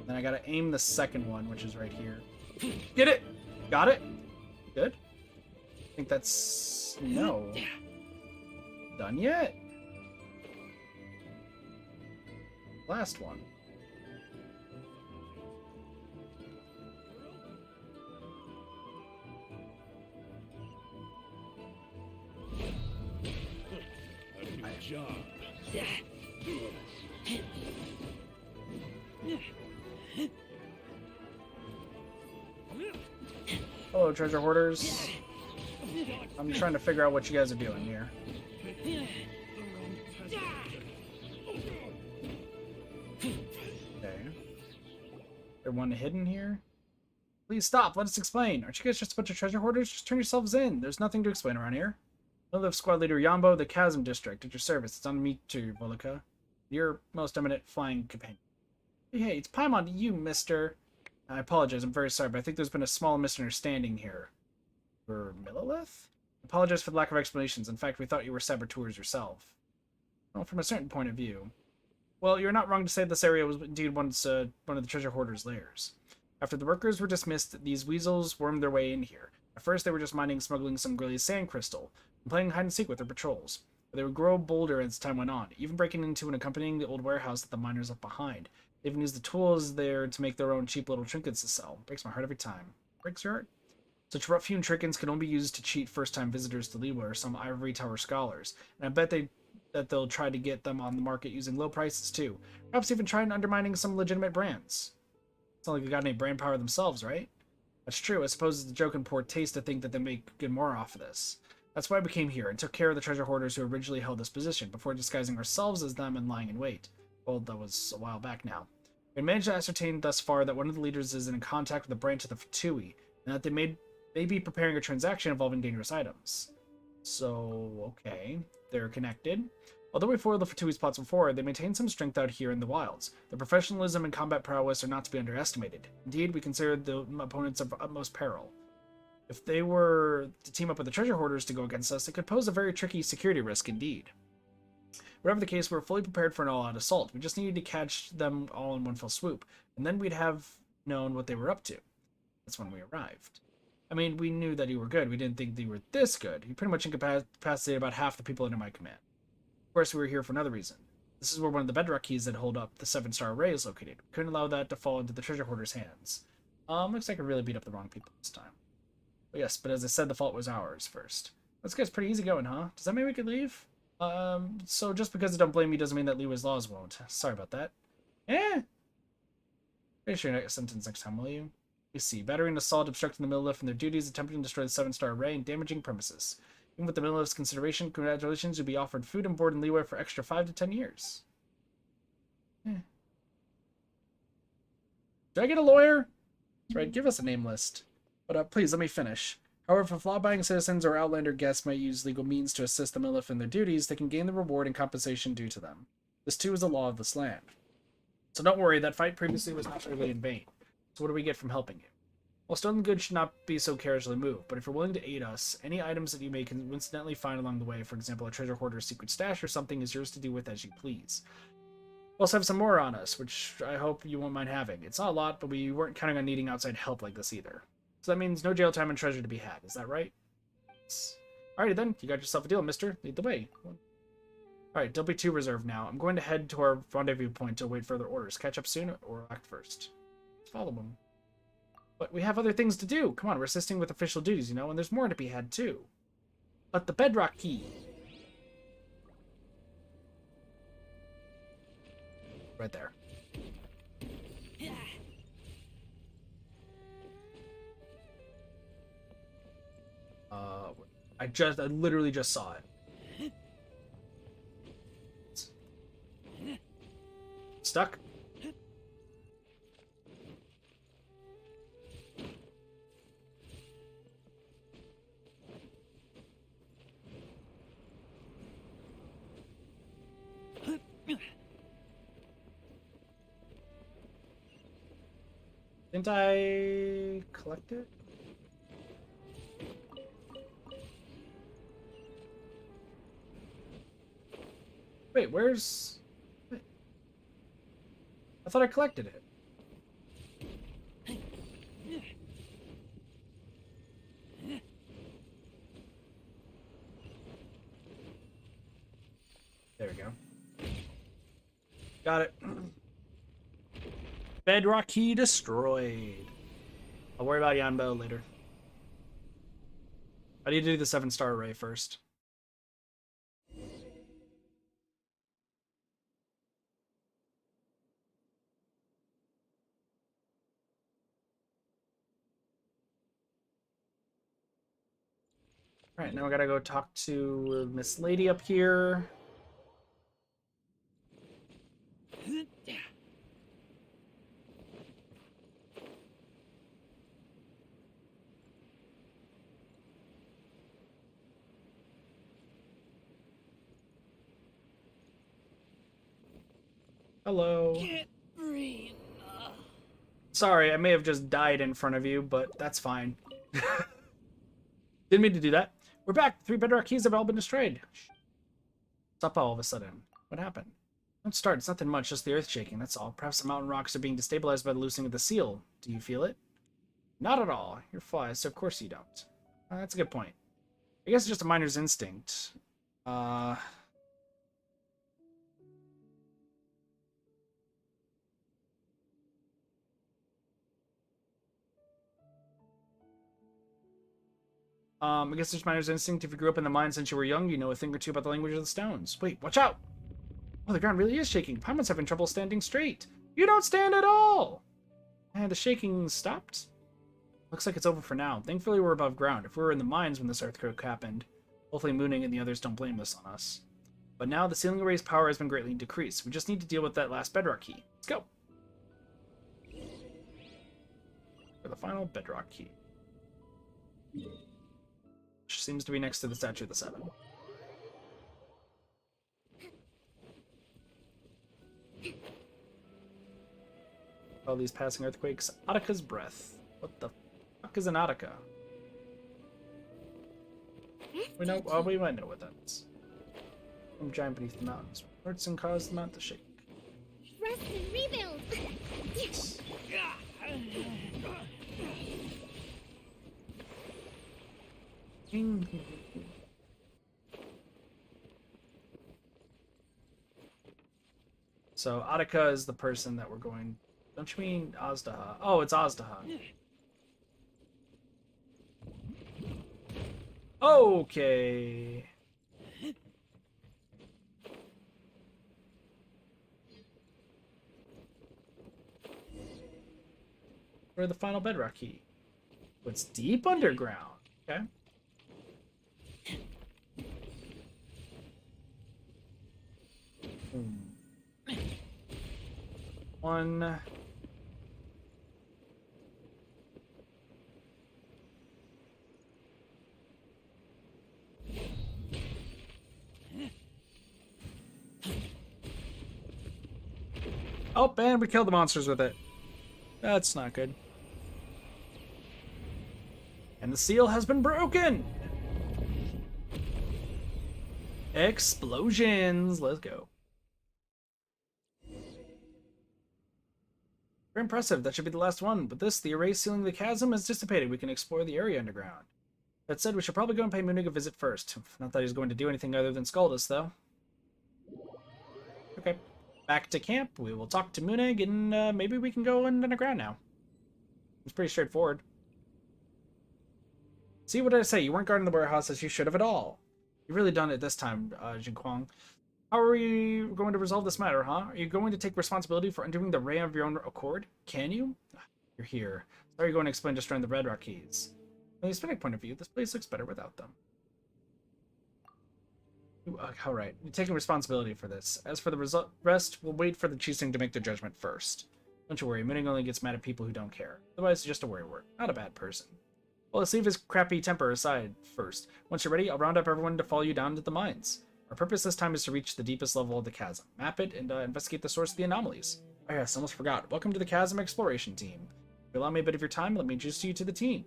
Then I gotta aim the second one, which is right here. Get it! Got it! Good. I think that's... no. Done yet? Last one. Good job. Hello, treasure hoarders. I'm trying to figure out what you guys are doing here. Okay. There one hidden here? Please stop, let us explain. Aren't you guys just a bunch of treasure hoarders? Just turn yourselves in. There's nothing to explain around here. I live Squad Leader Yambo, the Chasm District, at your service. It's on me too, Volika. Your most eminent flying companion. Hey, it's Paimon to you, mister. I apologize, I'm very sorry, but I think there's been a small misunderstanding here. For Millilith? I apologize for the lack of explanations. In fact, we thought you were saboteurs yourself. Well, from a certain point of view. Well, you're not wrong to say this area was indeed once one of the treasure hoarders' lairs. After the workers were dismissed, these weasels wormed their way in here. At first, they were just mining and smuggling some girly sand crystal, and playing hide-and-seek with their patrols. But they would grow bolder as time went on, even breaking into and accompanying the old warehouse that the miners left behind. They even used the tools there to make their own cheap little trinkets to sell. Breaks my heart every time. Breaks your heart? Such rough-hewn trinkets can only be used to cheat first-time visitors to Liyue or some ivory tower scholars, and I bet they'll try to get them on the market using low prices too. Perhaps even trying undermining some legitimate brands. It's not like they got any brand power themselves, right? That's true. I suppose it's a joke in poor taste to think that they make good more off of this. That's why we came here and took care of the treasure hoarders who originally held this position, before disguising ourselves as them and lying in wait. Well, that was a while back now. We managed to ascertain thus far that one of the leaders is in contact with a branch of the Fatui, and that they may be preparing a transaction involving dangerous items. So, okay, they're connected. Although we foiled the Fatui's plots before, they maintain some strength out here in the wilds. Their professionalism and combat prowess are not to be underestimated. Indeed, we consider the opponents of utmost peril. If they were to team up with the treasure hoarders to go against us, it could pose a very tricky security risk indeed. Whatever the case, we're fully prepared for an all-out assault. We just needed to catch them all in one fell swoop, and then we'd have known what they were up to. That's when we arrived. I mean, we knew that you were good. We didn't think they were this good. You pretty much incapacitated about half the people under my command. Of course, we were here for another reason. This is where one of the bedrock keys that hold up the 7-star array is located. We couldn't allow that to fall into the treasure hoarder's hands. Looks like I really beat up the wrong people this time. But yes, but as I said, the fault was ours first. This guy's pretty easy going, huh? Does that mean we could leave? So just because they don't blame me doesn't mean that Liyue's laws won't. Sorry about that. Finish your next sentence next time, will you? You see, battering and assault, obstructing the Millilift from their duties, attempting to destroy the 7-star array, and damaging premises. Even with the Millilift's consideration, congratulations, you'll be offered food and board in Liyue for extra 5 to 10 years. Do I get a lawyer? That's right, give us a name list. But please, let me finish. However, if law-abiding citizens or outlander guests might use legal means to assist the Millilift in their duties, they can gain the reward and compensation due to them. This too is the law of this land. So don't worry, that fight previously was not really in vain. So what do we get from helping you? Well, stolen goods should not be so carelessly moved, but if you're willing to aid us, any items that you may coincidentally find along the way, for example, a treasure hoarder's secret stash or something, is yours to do with as you please. We also have some more on us, which I hope you won't mind having. It's not a lot, but we weren't counting on needing outside help like this either. So that means no jail time and treasure to be had, is that right? Yes. Alrighty then, you got yourself a deal, mister. Lead the way. Alright, don't be too reserved now. I'm going to head to our rendezvous point to await further orders. Catch up soon, or act first. Follow them. But we have other things to do. Come on, we're assisting with official duties, you know, and there's more to be had, too. But the bedrock key. Right there. I literally just saw it. Stuck? Didn't I collect it? Wait, where's... Wait. I thought I collected it. There we go. Got it. Bedrock key destroyed. I'll worry about Yanbo later. I need to do the 7-star array first. Alright, now I gotta go talk to Miss Lady up here. Hello. Can't breathe. Sorry, I may have just died in front of you, but that's fine. Didn't mean to do that. We're back. The 3 bedrock keys have all been destroyed. What's up all of a sudden? What happened? Don't start. It's nothing much, just the earth shaking, that's all. Perhaps the mountain rocks are being destabilized by the loosening of the seal. Do you feel it? Not at all. You're flies, so of course you don't. That's a good point. I guess it's just a miner's instinct. I guess this matters instinct. If you grew up in the mine since you were young, you know a thing or two about the language of the stones. Wait, watch out! Oh, the ground really is shaking. Paimon's having trouble standing straight. You don't stand at all! And the shaking stopped? Looks like it's over for now. Thankfully, we're above ground. If we were in the mines when this earthquake happened, hopefully Mooning and the others don't blame this on us. But now the ceiling array's power has been greatly decreased. We just need to deal with that last bedrock key. Let's go! For the final bedrock key. Which seems to be next to the Statue of the Seven. All these passing earthquakes. Attika's breath. What the fuck is an Attika? We know. Oh, we might know what that is. Some giant beneath the mountains. Hurts and caused the mountain to shake. Rest and rebuild. So Attika is the person that we're going. Don't you mean Azdaha? Oh, it's Azdaha. Okay. For the final bedrock key. It's deep underground. Okay. One. Oh, and we killed the monsters with it. That's not good. And the seal has been broken! Explosions! Let's go. Very impressive. That should be the last one. With this, the array sealing the chasm has dissipated. We can explore the area underground. That said, we should probably go and pay Mooning a visit first. Not that he's going to do anything other than scold us, though. Okay. Back to camp. We will talk to Mooning, and maybe we can go underground now. It's pretty straightforward. See, what did I say? You weren't guarding the warehouse as you should have at all. You've really done it this time, Jinquang. How are we going to resolve this matter, huh? Are you going to take responsibility for undoing the ray of your own accord? Can you? You're here. How are you going to explain destroying the bedrock keys? From the aesthetic point of view, this place looks better without them. All right. You're taking responsibility for this. As for the rest, we'll wait for the Chisung to make their judgment first. Don't you worry, Mooning only gets mad at people who don't care. Otherwise, he's just a worrywart. Not a bad person. Well, let's leave his crappy temper aside first. Once you're ready, I'll round up everyone to follow you down to the mines. Our purpose this time is to reach the deepest level of the chasm, map it, and investigate the source of the anomalies. Oh yes, almost forgot. Welcome to the Chasm Exploration Team. If you allow me a bit of your time, let me introduce you to the team.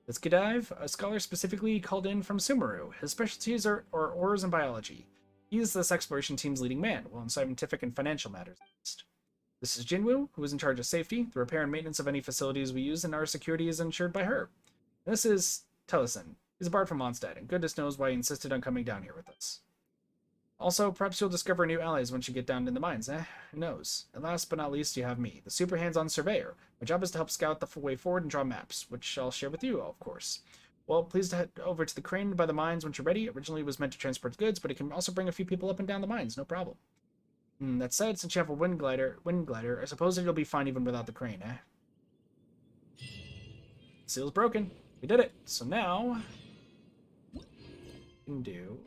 This Godive, a scholar specifically called in from Sumeru. His specialties are ores and biology. He is this exploration team's leading man, while in scientific and financial matters. This is Jinwoo, who is in charge of safety, the repair and maintenance of any facilities we use, and our security is ensured by her. And this is Tellison. He's a bard from Mondstadt, and goodness knows why he insisted on coming down here with us. Also, perhaps you'll discover new allies once you get down in the mines, Who knows? And last but not least, you have me, the super hands-on surveyor. My job is to help scout the way forward and draw maps, which I'll share with you, of course. Well, please head over to the crane by the mines once you're ready. Originally it was meant to transport goods, but it can also bring a few people up and down the mines, no problem. That said, since you have a wind glider, I suppose that you'll be fine even without the crane, Seal's broken. We did it. So now, we can do...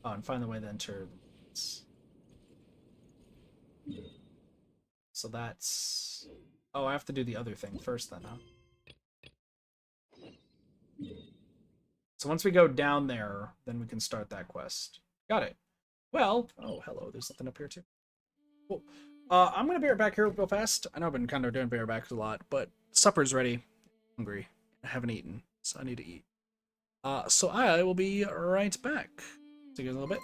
Oh, and find the way to enter. So that's... Oh, I have to do the other thing first then, huh? So once we go down there, then we can start that quest. Got it. Well, oh, hello, there's something up here too. Cool. I'm gonna be right back here real fast. I know I've been kind of doing barebacks a lot, but supper's ready. I'm hungry. I haven't eaten, so I need to eat. So I will be right back. See you guys in a little bit.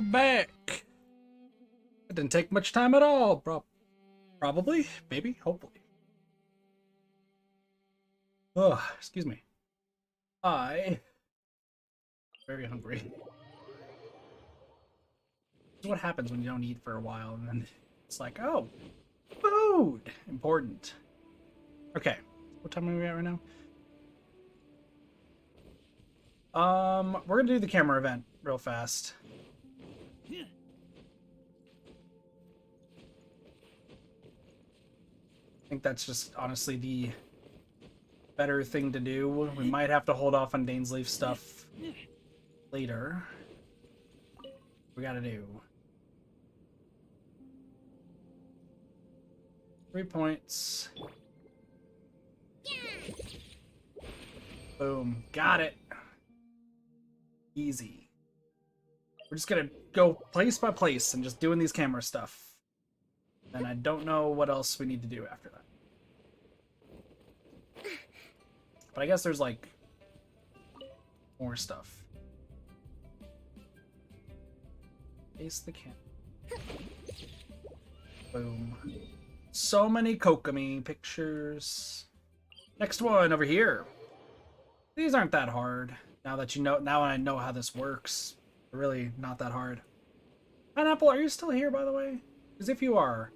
We're back. It didn't take much time at all. Probably, maybe, hopefully. Oh, excuse me. Very hungry. This is what happens when you don't eat for a while, and then it's like, oh, food! Important. Okay, what time are we at right now? We're gonna do the camera event real fast. I think that's just honestly the better thing to do. We might have to hold off on Dainsleif stuff later. We gotta do 3 points. Boom. Got it. Easy. We're just gonna go place by place and just doing these camera stuff. And I don't know what else we need to do after that. But I guess there's like more stuff. Face the camera. Boom. So many Kokomi pictures. Next one over here. These aren't that hard. Now that you know, now I know how this works. They're really not that hard. Pineapple, are you still here, by the way? Because if you are,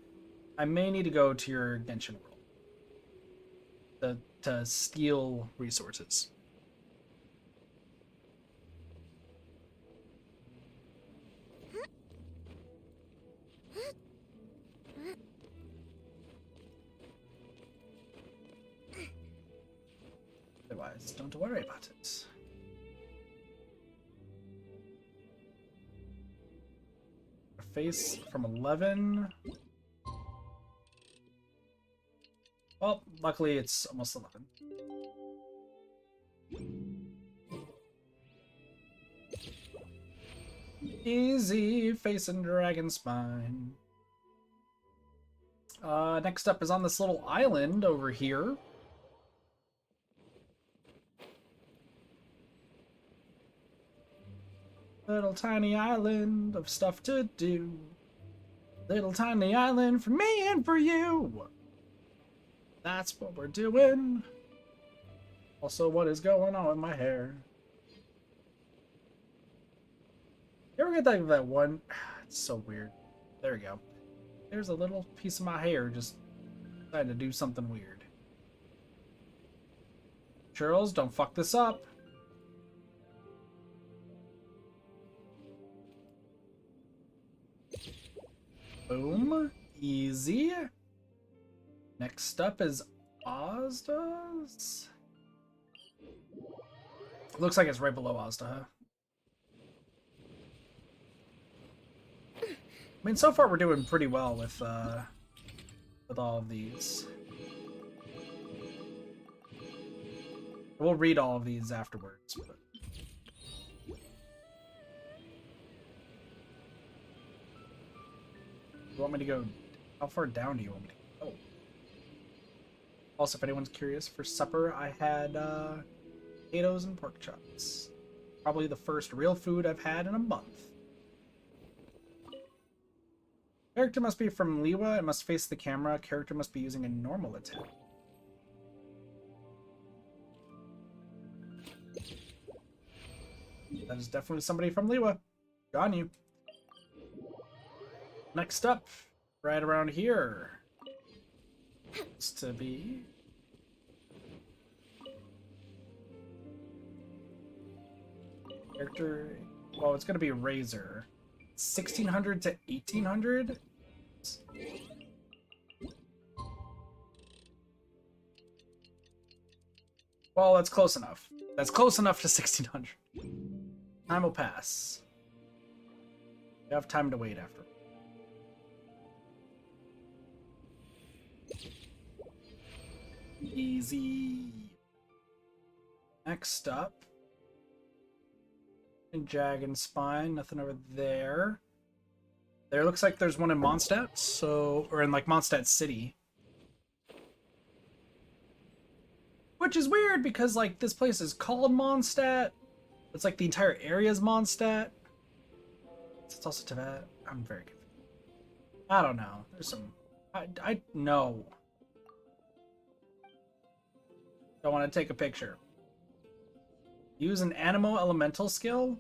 I may need to go to your Genshin world to steal resources. Otherwise, don't worry about it. Face from 11. Well, luckily it's almost 11. Easy face and dragon spine. Next up is on this little island over here. Little tiny island of stuff to do. Little tiny island for me and for you. That's what we're doing. Also, what is going on with my hair? You ever get that one? It's so weird. There we go. There's a little piece of my hair just decided to do something weird. Charles, don't fuck this up. Boom. Easy. Next up is Ozda's. Looks like it's right below Ozda, huh? I mean, so far we're doing pretty well with all of these. We'll read all of these afterwards. But... You want me to go? How far down do you want me to go? Oh. Also, if anyone's curious, for supper I had potatoes and pork chops. Probably the first real food I've had in a month. Character must be from Liwa and must face the camera. Character must be using a normal attack. That is definitely somebody from Liwa. Got you. Next up, right around here, it's to be character. Well, it's gonna be Razor. 1600 to 1800. Well, that's close enough. That's close enough to 1600. Time will pass. You have time to wait after. Easy. Next up. Dragon Spine, nothing over there. There looks like there's one in Mondstadt, so, or in like Mondstadt City. Which is weird because like this place is called Mondstadt. It's like the entire area is Mondstadt. It's also Tibet. I'm very confused. I don't know. There's some. I no. Don't want to take a picture. Use an animal elemental skill?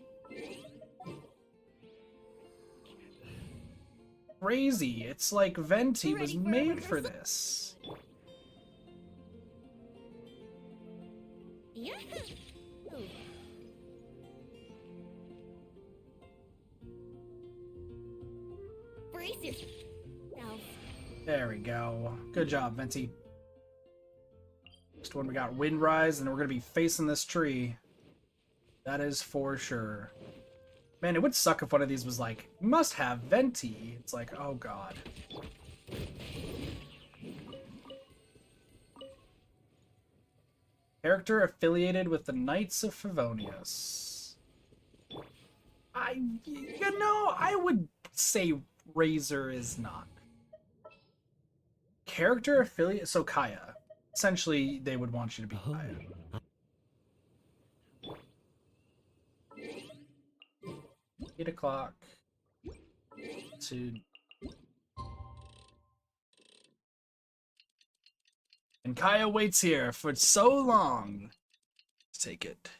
Crazy. It's like Venti was made for this. Yeah. Brace yourself. There we go. Good job, Venti. Next one, we got Windrise, and we're going to be facing this tree. That is for sure. Man, it would suck if one of these was like, must have Venti. It's like, oh god. Character affiliated with the Knights of Favonius. I would say Razor is not. Character affiliate, so Kaya. Essentially, they would want you to be Kaya. 8 o'clock to... And Kaya waits here for so long. Let's take it.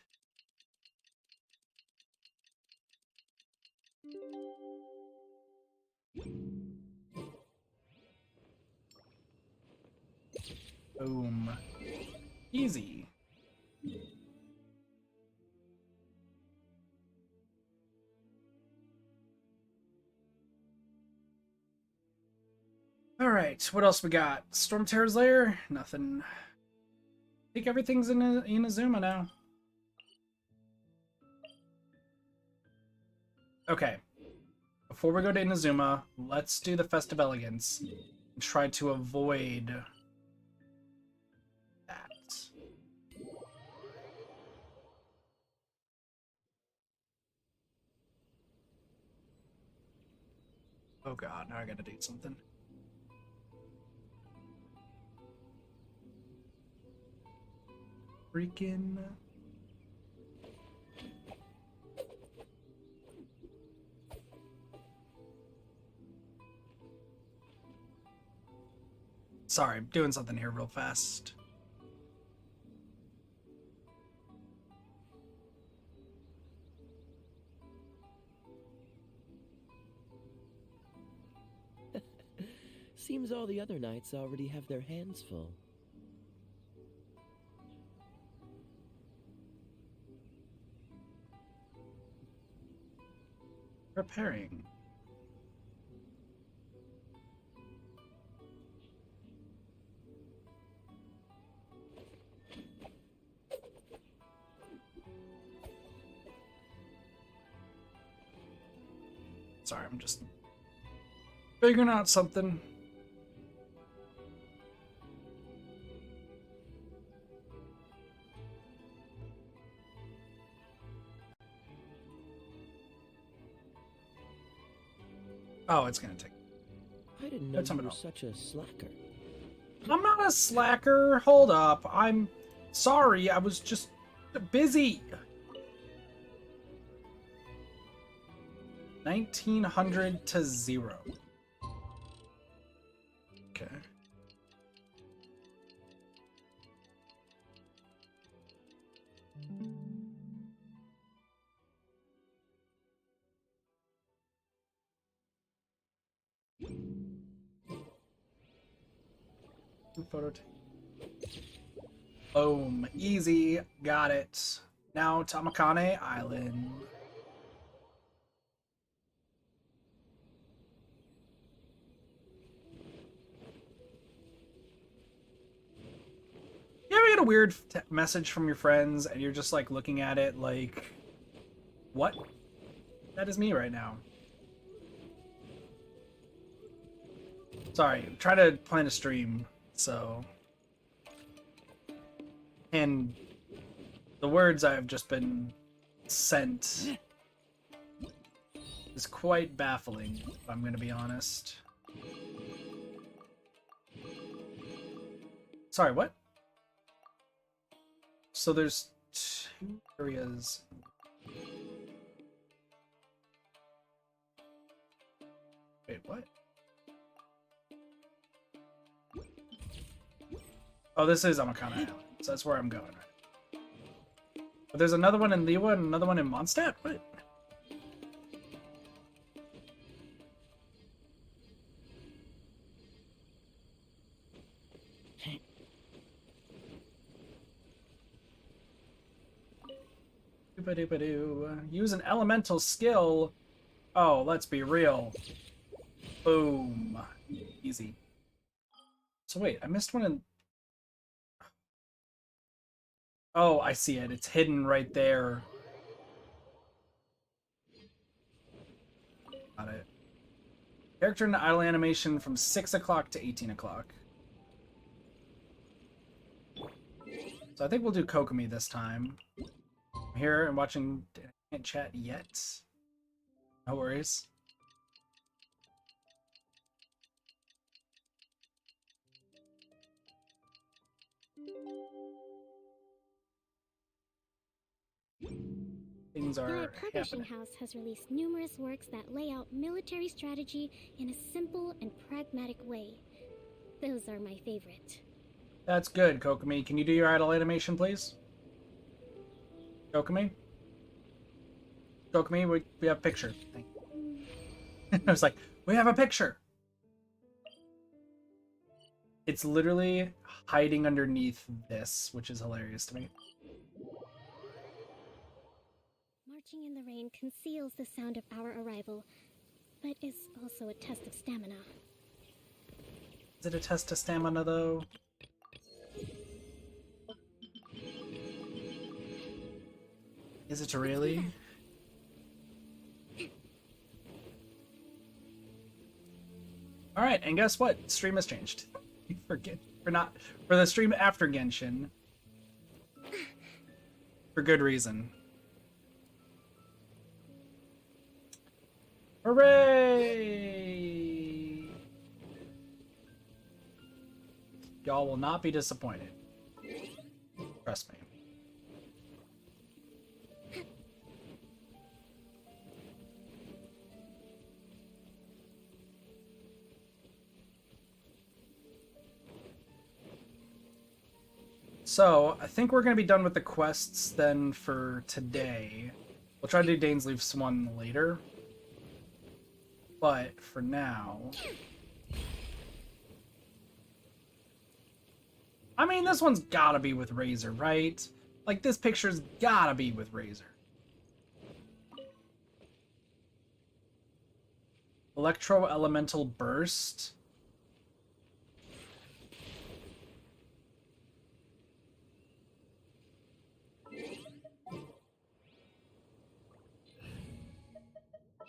Boom. Easy. Alright, what else we got? Storm Terror's Lair? Nothing. I think everything's in Inazuma now. Okay. Before we go to Inazuma, let's do the Fest of Elegance and try to avoid that. Oh god, now I gotta do something. Freaking... Sorry, I'm doing something here real fast. Seems all the other knights already have their hands full. Preparing. Sorry, I'm just figuring out something. Oh, it's gonna take. I didn't know That's you something were else. such a slacker. I'm not a slacker. Hold up. I'm sorry. I was just busy. 1900 to 0. Okay. Photo. Boom. Easy. Got it. Now Tamakane Island. You ever get a weird message from your friends and you're just like looking at it like, what? That is me right now. Sorry, I'm trying to plan a stream, so... And the words I have just been sent is quite baffling, if I'm gonna be honest. Sorry, what? So there's 2 areas. Wait, what? Oh, this is Amakana Island, so that's where I'm going. But there's another one in Liwa and another one in Mondstadt? What? Doo-ba-doo-ba-doo. Use an elemental skill. Oh, let's be real. Boom. Easy. So wait, I missed one in... Oh, I see it. It's hidden right there. Got it. Character in idle animation from 6 o'clock to 18 o'clock. So I think we'll do Kokomi this time. I'm here and watching... I can't chat yet. No worries. Things My are publishing happening. house has released numerous works that lay out military strategy in a simple and pragmatic way. Those are my favorite. That's good, Kokomi. Can you do your idle animation, please? Kokomi? Kokomi, we have a picture. Thank you. I was like, we have a picture! It's literally hiding underneath this, which is hilarious to me. Marching in the rain conceals the sound of our arrival, but is also a test of stamina. Is it a test of stamina, though? Is it really? Alright, and guess what? Stream has changed. For the stream after Genshin. For good reason. Hooray! Y'all will not be disappointed. Trust me. So, I think we're going to be done with the quests then for today. We'll try to do Dainsleif's one later. But for now... I mean, this one's gotta be with Razor, right? Like, this picture's gotta be with Razor. Electro-Elemental Burst.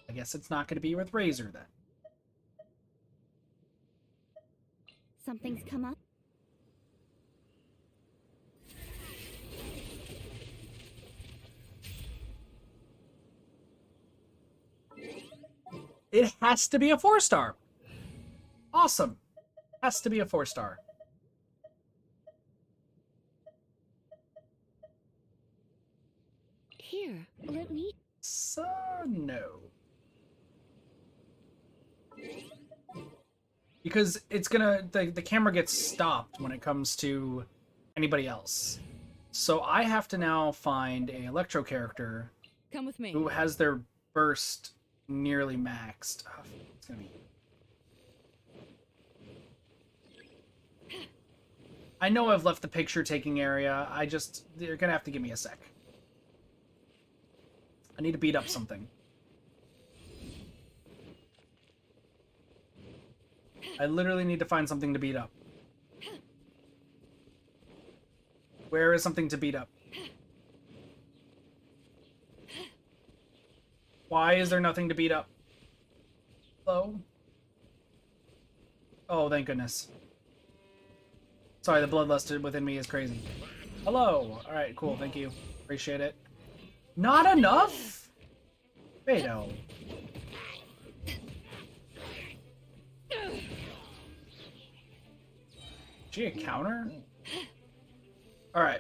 I guess it's not going to be with Razor then. Something's come up. It has to be a 4-star. Awesome. Has to be a 4-star. Here, let me... So, no. Because it's gonna... The camera gets stopped when it comes to anybody else. So I have to now find a Electro character Come with me. who has their burst nearly maxed. Oh, it's gonna be... I know I've left the picture taking area. You're gonna have to give me a sec. I need to beat up something. I literally need to find something to beat up. Where is something to beat up? Why is there nothing to beat up? Hello? Oh, thank goodness. Sorry, the bloodlust within me is crazy. Hello! Alright, cool, thank you. Appreciate it. Not enough? Beto. She a counter? Alright.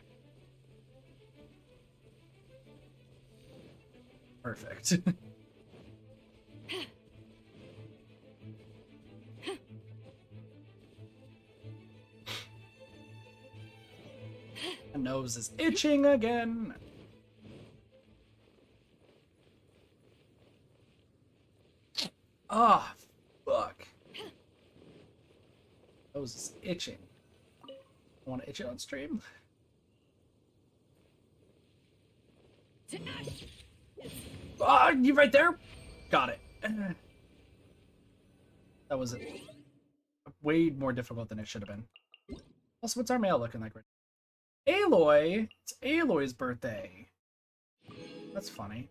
Perfect. My nose is itching again. Ah, fuck. Nose is itching. I want to itch it on stream. Ah, you right there? Got it. That was way more difficult than it should have been. Also, what's our mail looking like right now? Aloy! It's Aloy's birthday. That's funny.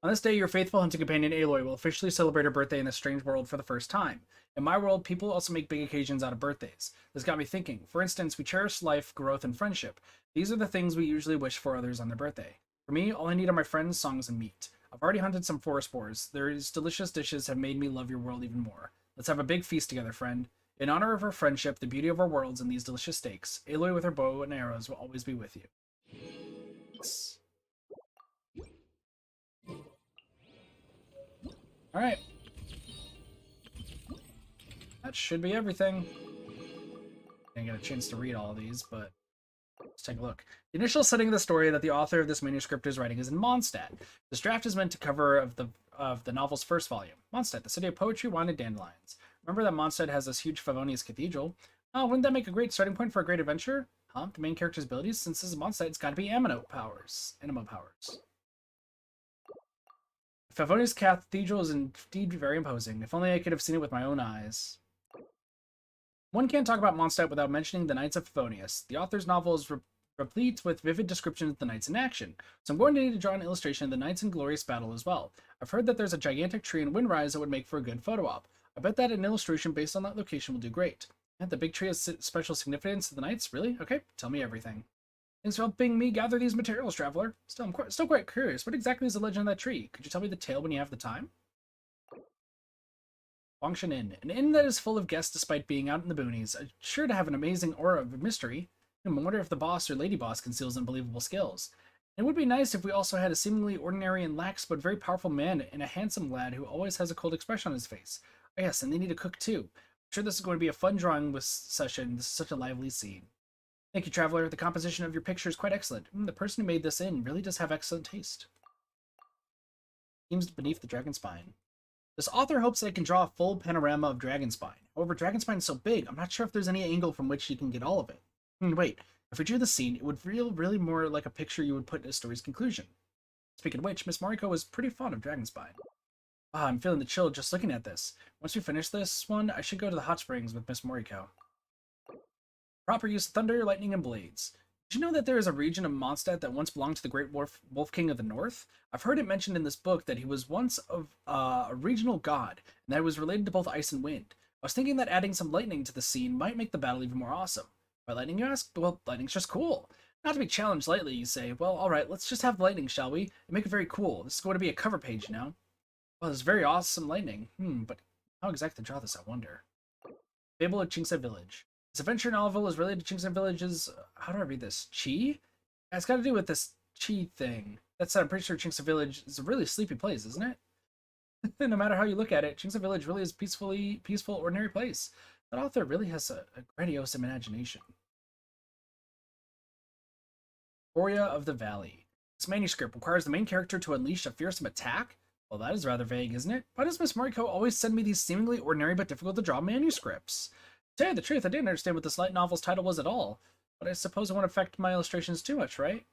On this day, your faithful hunting companion Aloy will officially celebrate her birthday in this strange world for the first time. In my world, people also make big occasions out of birthdays. This got me thinking. For instance, we cherish life, growth, and friendship. These are the things we usually wish for others on their birthday. For me, all I need are my friends, songs, and meat. I've already hunted some forest boars. These delicious dishes have made me love your world even more. Let's have a big feast together, friend. In honor of our friendship, the beauty of our worlds, and these delicious steaks, Aloy with her bow and arrows will always be with you. Yes. Alright. That should be everything. Didn't get a chance to read all of these, but let's take a look. The initial setting of the story that the author of this manuscript is writing is in Mondstadt. This draft is meant to cover of the novel's first volume. Mondstadt, the city of poetry, wine, and dandelions. Remember that Mondstadt has this huge Favonius cathedral? Oh, wouldn't that make a great starting point for a great adventure? Huh? The main character's abilities? Since this is Mondstadt, it's gotta be Animo powers. Favonius Cathedral is indeed very imposing. If only I could have seen it with my own eyes. One can't talk about Mondstadt without mentioning the Knights of Favonius. The author's novel is replete with vivid descriptions of the knights in action, so I'm going to need to draw an illustration of the knights in glorious battle as well. I've heard that there's a gigantic tree in Windrise that would make for a good photo op. I bet that an illustration based on that location will do great. And the big tree has special significance to the knights? Really? Okay, tell me everything. Thanks for helping me gather these materials, traveler. Still, I'm still quite curious. What exactly is the legend of that tree? Could you tell me the tale when you have the time? Wangshan Inn. An inn that is full of guests despite being out in the boonies. Sure to have an amazing aura of mystery. I wonder if the boss or lady boss conceals unbelievable skills. It would be nice if we also had a seemingly ordinary and lax but very powerful man and a handsome lad who always has a cold expression on his face. Oh yes, and they need a cook too. I'm sure this is going to be a fun drawing with session. This is such a lively scene. Thank you, traveler. The composition of your picture is quite excellent. The person who made this inn really does have excellent taste. Seems beneath the dragon spine. This author hopes that I can draw a full panorama of Dragonspine. However, Dragonspine is so big, I'm not sure if there's any angle from which you can get all of it. Wait, if we drew the scene, it would feel really more like a picture you would put in a story's conclusion. Speaking of which, Miss Mariko was pretty fond of Dragonspine. Ah, I'm feeling the chill just looking at this. Once we finish this one, I should go to the hot springs with Miss Mariko. Proper use of thunder, lightning, and blades. Did you know that there is a region of Mondstadt that once belonged to the Great Wolf King of the North? I've heard it mentioned in this book that he was once a regional god, and that it was related to both ice and wind. I was thinking that adding some lightning to the scene might make the battle even more awesome. By lightning, you ask? Well, lightning's just cool. Not to be challenged lightly, you say. Well, alright, let's just have lightning, shall we? And make it very cool. This is going to be a cover page, you know? Well, it's very awesome lightning. But how exactly to draw this, I wonder. Fable of Chingsa Village. This adventure novel is related to Chingsa Village's... how do I read this? Chi? It's got to do with this Chi thing. That said, I'm pretty sure Chingsa Village is a really sleepy place, isn't it? No matter how you look at it, Chingsa Village really is a peaceful, ordinary place. That author really has a grandiose imagination. Gloria of the Valley. This manuscript requires the main character to unleash a fearsome attack? Well, that is rather vague, isn't it? Why does Miss Mariko always send me these seemingly ordinary but difficult to draw manuscripts? To tell you the truth, I didn't understand what this light novel's title was at all, but I suppose it won't affect my illustrations too much, right?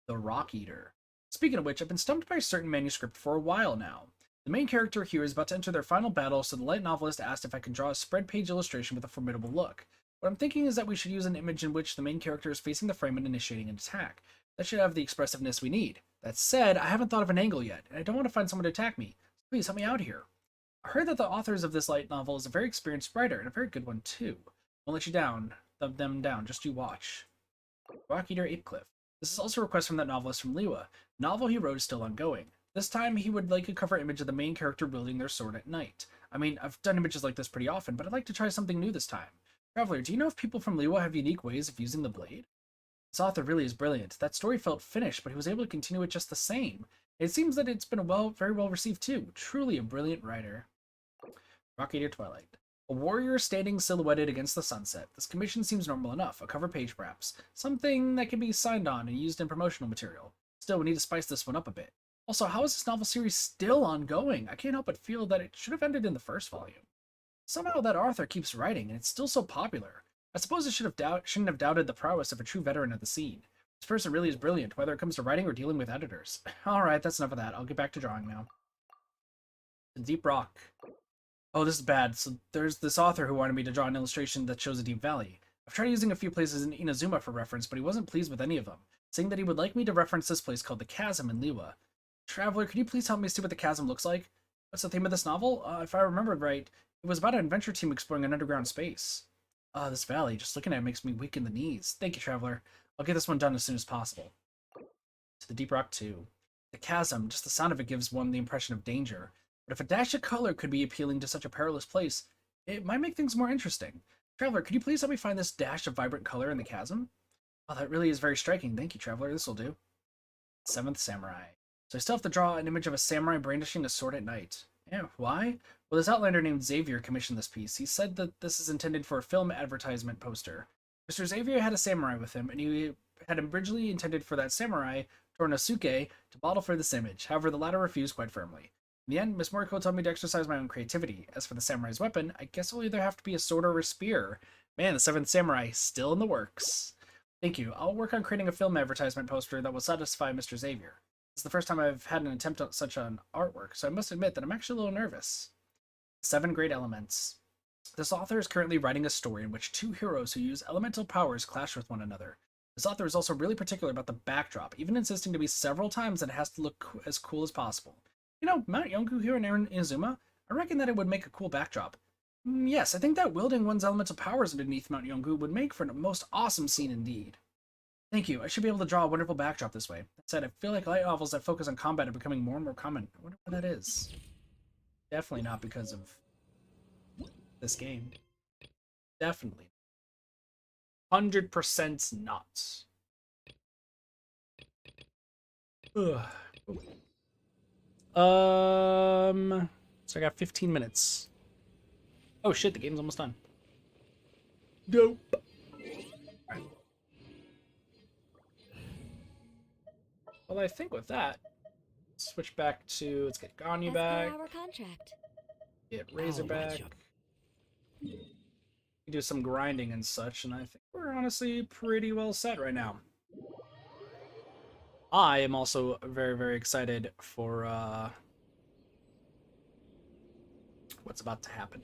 The Rock Eater. Speaking of which, I've been stumped by a certain manuscript for a while now. The main character here is about to enter their final battle, so the light novelist asked if I could draw a spread-page illustration with a formidable look. What I'm thinking is that we should use an image in which the main character is facing the frame and initiating an attack. That should have the expressiveness we need. That said, I haven't thought of an angle yet, and I don't want to find someone to attack me. So please help me out here. I heard that the authors of this light novel is a very experienced writer, and a very good one too. Won't let you down. Them down. Just you watch. Rock Eater Apecliff. This is also a request from that novelist from Liwa. The novel he wrote is still ongoing. This time, he would like a cover image of the main character wielding their sword at night. I mean, I've done images like this pretty often, but I'd like to try something new this time. Traveler, do you know if people from Liwa have unique ways of using the blade? This author really is brilliant. That story felt finished, but he was able to continue it just the same. It seems that it's been very well received too. Truly a brilliant writer. Rock Eater Twilight. A warrior standing silhouetted against the sunset. This commission seems normal enough. A cover page, perhaps. Something that can be signed on and used in promotional material. Still, we need to spice this one up a bit. Also, how is this novel series still ongoing? I can't help but feel that it should have ended in the first volume. Somehow that author keeps writing, and it's still so popular. I suppose I shouldn't have doubted the prowess of a true veteran of the scene. This person really is brilliant, whether it comes to writing or dealing with editors. Alright, that's enough of that. I'll get back to drawing now. The Deep Rock. Oh, this is bad. So there's this author who wanted me to draw an illustration that shows a deep valley. I've tried using a few places in Inazuma for reference, but he wasn't pleased with any of them, saying that he would like me to reference this place called the Chasm in Liwa. Traveler, could you please help me see what the chasm looks like? What's the theme of this novel? If I remembered right, it was about an adventure team exploring an underground space. This valley, just looking at it makes me weak in the knees. Thank you, Traveler. I'll get this one done as soon as possible. To the Deep Rock 2. The chasm, just the sound of it gives one the impression of danger. But if a dash of color could be appealing to such a perilous place, it might make things more interesting. Traveler, could you please help me find this dash of vibrant color in the chasm? Oh, that really is very striking. Thank you, Traveler. This'll do. Seventh Samurai. So I still have to draw an image of a samurai brandishing a sword at night. Yeah, why? Well, this outlander named Xavier commissioned this piece. He said that this is intended for a film advertisement poster. Mr. Xavier had a samurai with him, and he had originally intended for that samurai, Tornosuke, to model for this image. However, the latter refused quite firmly. In the end, Miss Moriko told me to exercise my own creativity. As for the samurai's weapon, I guess it'll either have to be a sword or a spear. Man, the Seventh Samurai, still in the works. Thank you. I'll work on creating a film advertisement poster that will satisfy Mr. Xavier. It's the first time I've had an attempt at such an artwork, so I must admit that I'm actually a little nervous. 7 Great Elements. This author is currently writing a story in which 2 heroes who use elemental powers clash with one another. This author is also really particular about the backdrop, even insisting to be several times that it has to look as cool as possible. You know, Mount Yongu here in Inazuma, I reckon that it would make a cool backdrop. Yes, I think that wielding one's elemental powers underneath Mount Yongu would make for a most awesome scene indeed. Thank you. I should be able to draw a wonderful backdrop this way. That said, I feel like light novels that focus on combat are becoming more and more common. I wonder why that is. Definitely not because of this game. Definitely. 100% not. Ugh. So I got 15 minutes. Oh shit, the game's almost done. Dope. Alright. Well, I think with that, switch back to, let's get Ganyu back. Our contract. Get Razor back. Do some grinding and such, and I think we're honestly pretty well set right now. I am also very, very excited for what's about to happen.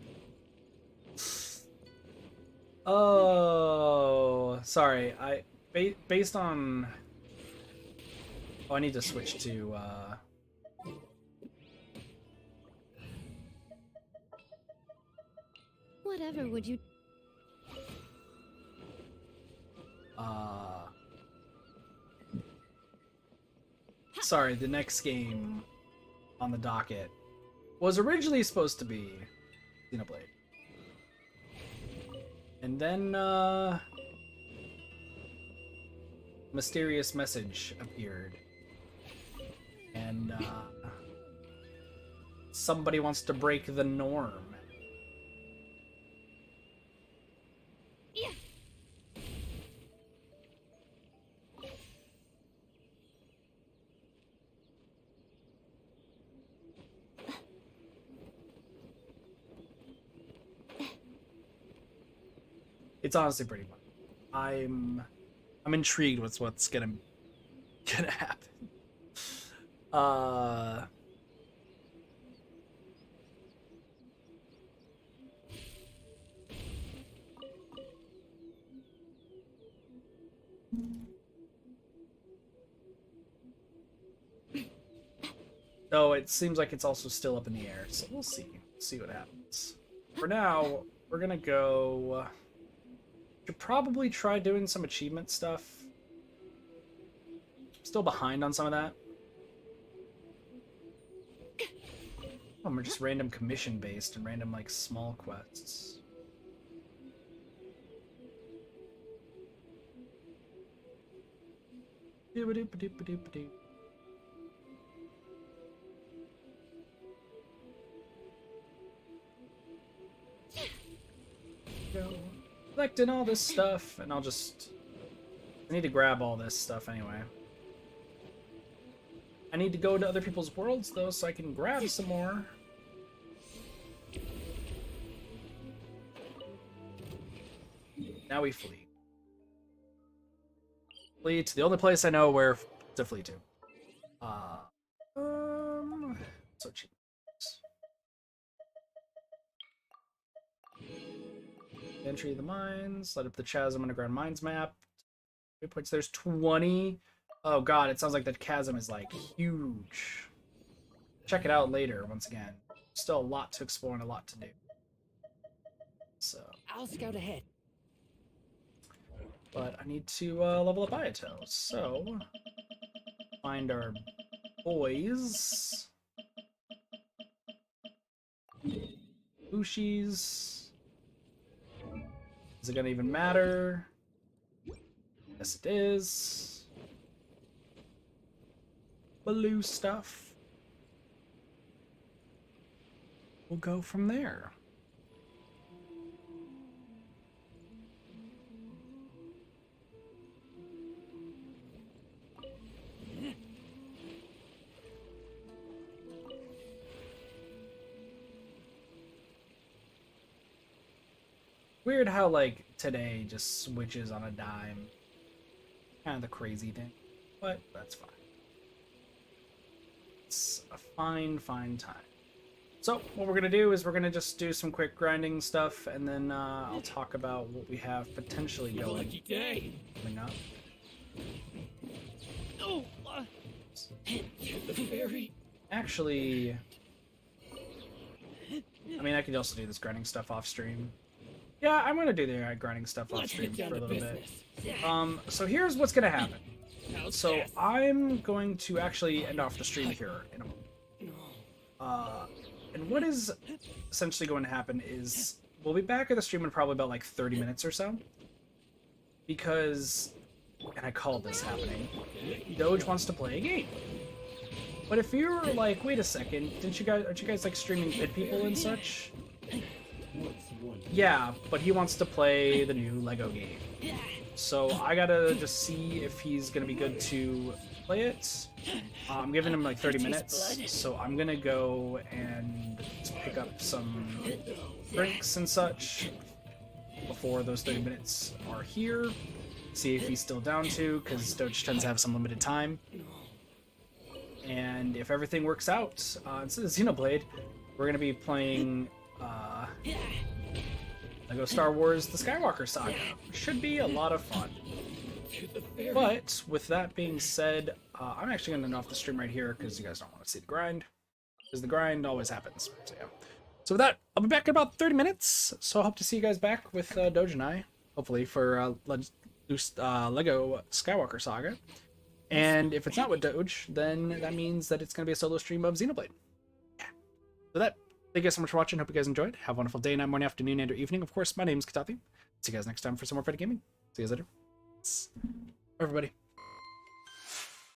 Oh, sorry. Based on. Oh, I need to switch to. Whatever would you... Sorry, the next game on the docket was originally supposed to be Xenoblade. And then, mysterious message appeared. And, somebody wants to break the norm. Yeah. It's honestly pretty fun. I'm intrigued with what's gonna happen. So it seems like it's also still up in the air, so we'll see. See what happens. For now, we're gonna go. Should probably try doing some achievement stuff. Still behind on some of that. We're just random commission based and random like small quests. Doo-ba-doo-ba-doo-ba-doo-ba-doo. Go collecting all this stuff, and I need to grab all this stuff anyway. I need to go to other people's worlds, though, so I can grab some more. Now we flee. Flee to the only place I know where to flee to. So cheap. Entry of the mines. Light up the Chasm underground mines map. Points. There's 20. Oh god, it sounds like that chasm is like huge. Check it out later. Once again, still a lot to explore and a lot to do. So I'll scout ahead. but I need to level up Ayato. So find our boys. Bushies. Is it gonna even matter? Yes, it is. Blue stuff. We'll go from there. Weird how, like, today just switches on a dime. Kind of the crazy thing, but that's fine. It's a fine time. So, what we're going to do is we're going to just do some quick grinding stuff, and then I'll talk about what we have potentially going Lucky day. coming up. Oh, the fairy. Actually, I mean, I could also do this grinding stuff off stream. Yeah, I'm going to do the grinding stuff off Let's stream get down for a to little bit. business. So here's what's going to happen. How's So Chasm? I'm going to actually end off the stream here in a moment. And what is essentially going to happen is we'll be back at the stream in probably about like 30 minutes or so. Because, and I called this happening, Doge wants to play a game. But if you're like, wait a second, aren't you guys like streaming Pit People and such? Yeah, but he wants to play the new Lego game. So I gotta just see if he's gonna be good to play it. I'm giving him like 30 minutes, so I'm gonna go and pick up some drinks and such before those 30 minutes are here. See if he's still down to, because Doge tends to have some limited time. And if everything works out, instead of Xenoblade, we're gonna be playing Lego Star Wars The Skywalker Saga. Should be a lot of fun. But with that being said, I'm actually going to end off the stream right here because you guys don't want to see the grind. Because the grind always happens. So yeah. So with that, I'll be back in about 30 minutes. So I hope to see you guys back with Doge and I, hopefully, for Lego Skywalker Saga. And if it's not with Doge, then that means that it's going to be a solo stream of Xenoblade. Yeah. So that. Thank you guys so much for watching. Hope you guys enjoyed. Have a wonderful day, night, morning, afternoon, and or evening. Of course, my name is Katathi. See you guys next time for some more fighting gaming. See you guys later. Bye, everybody.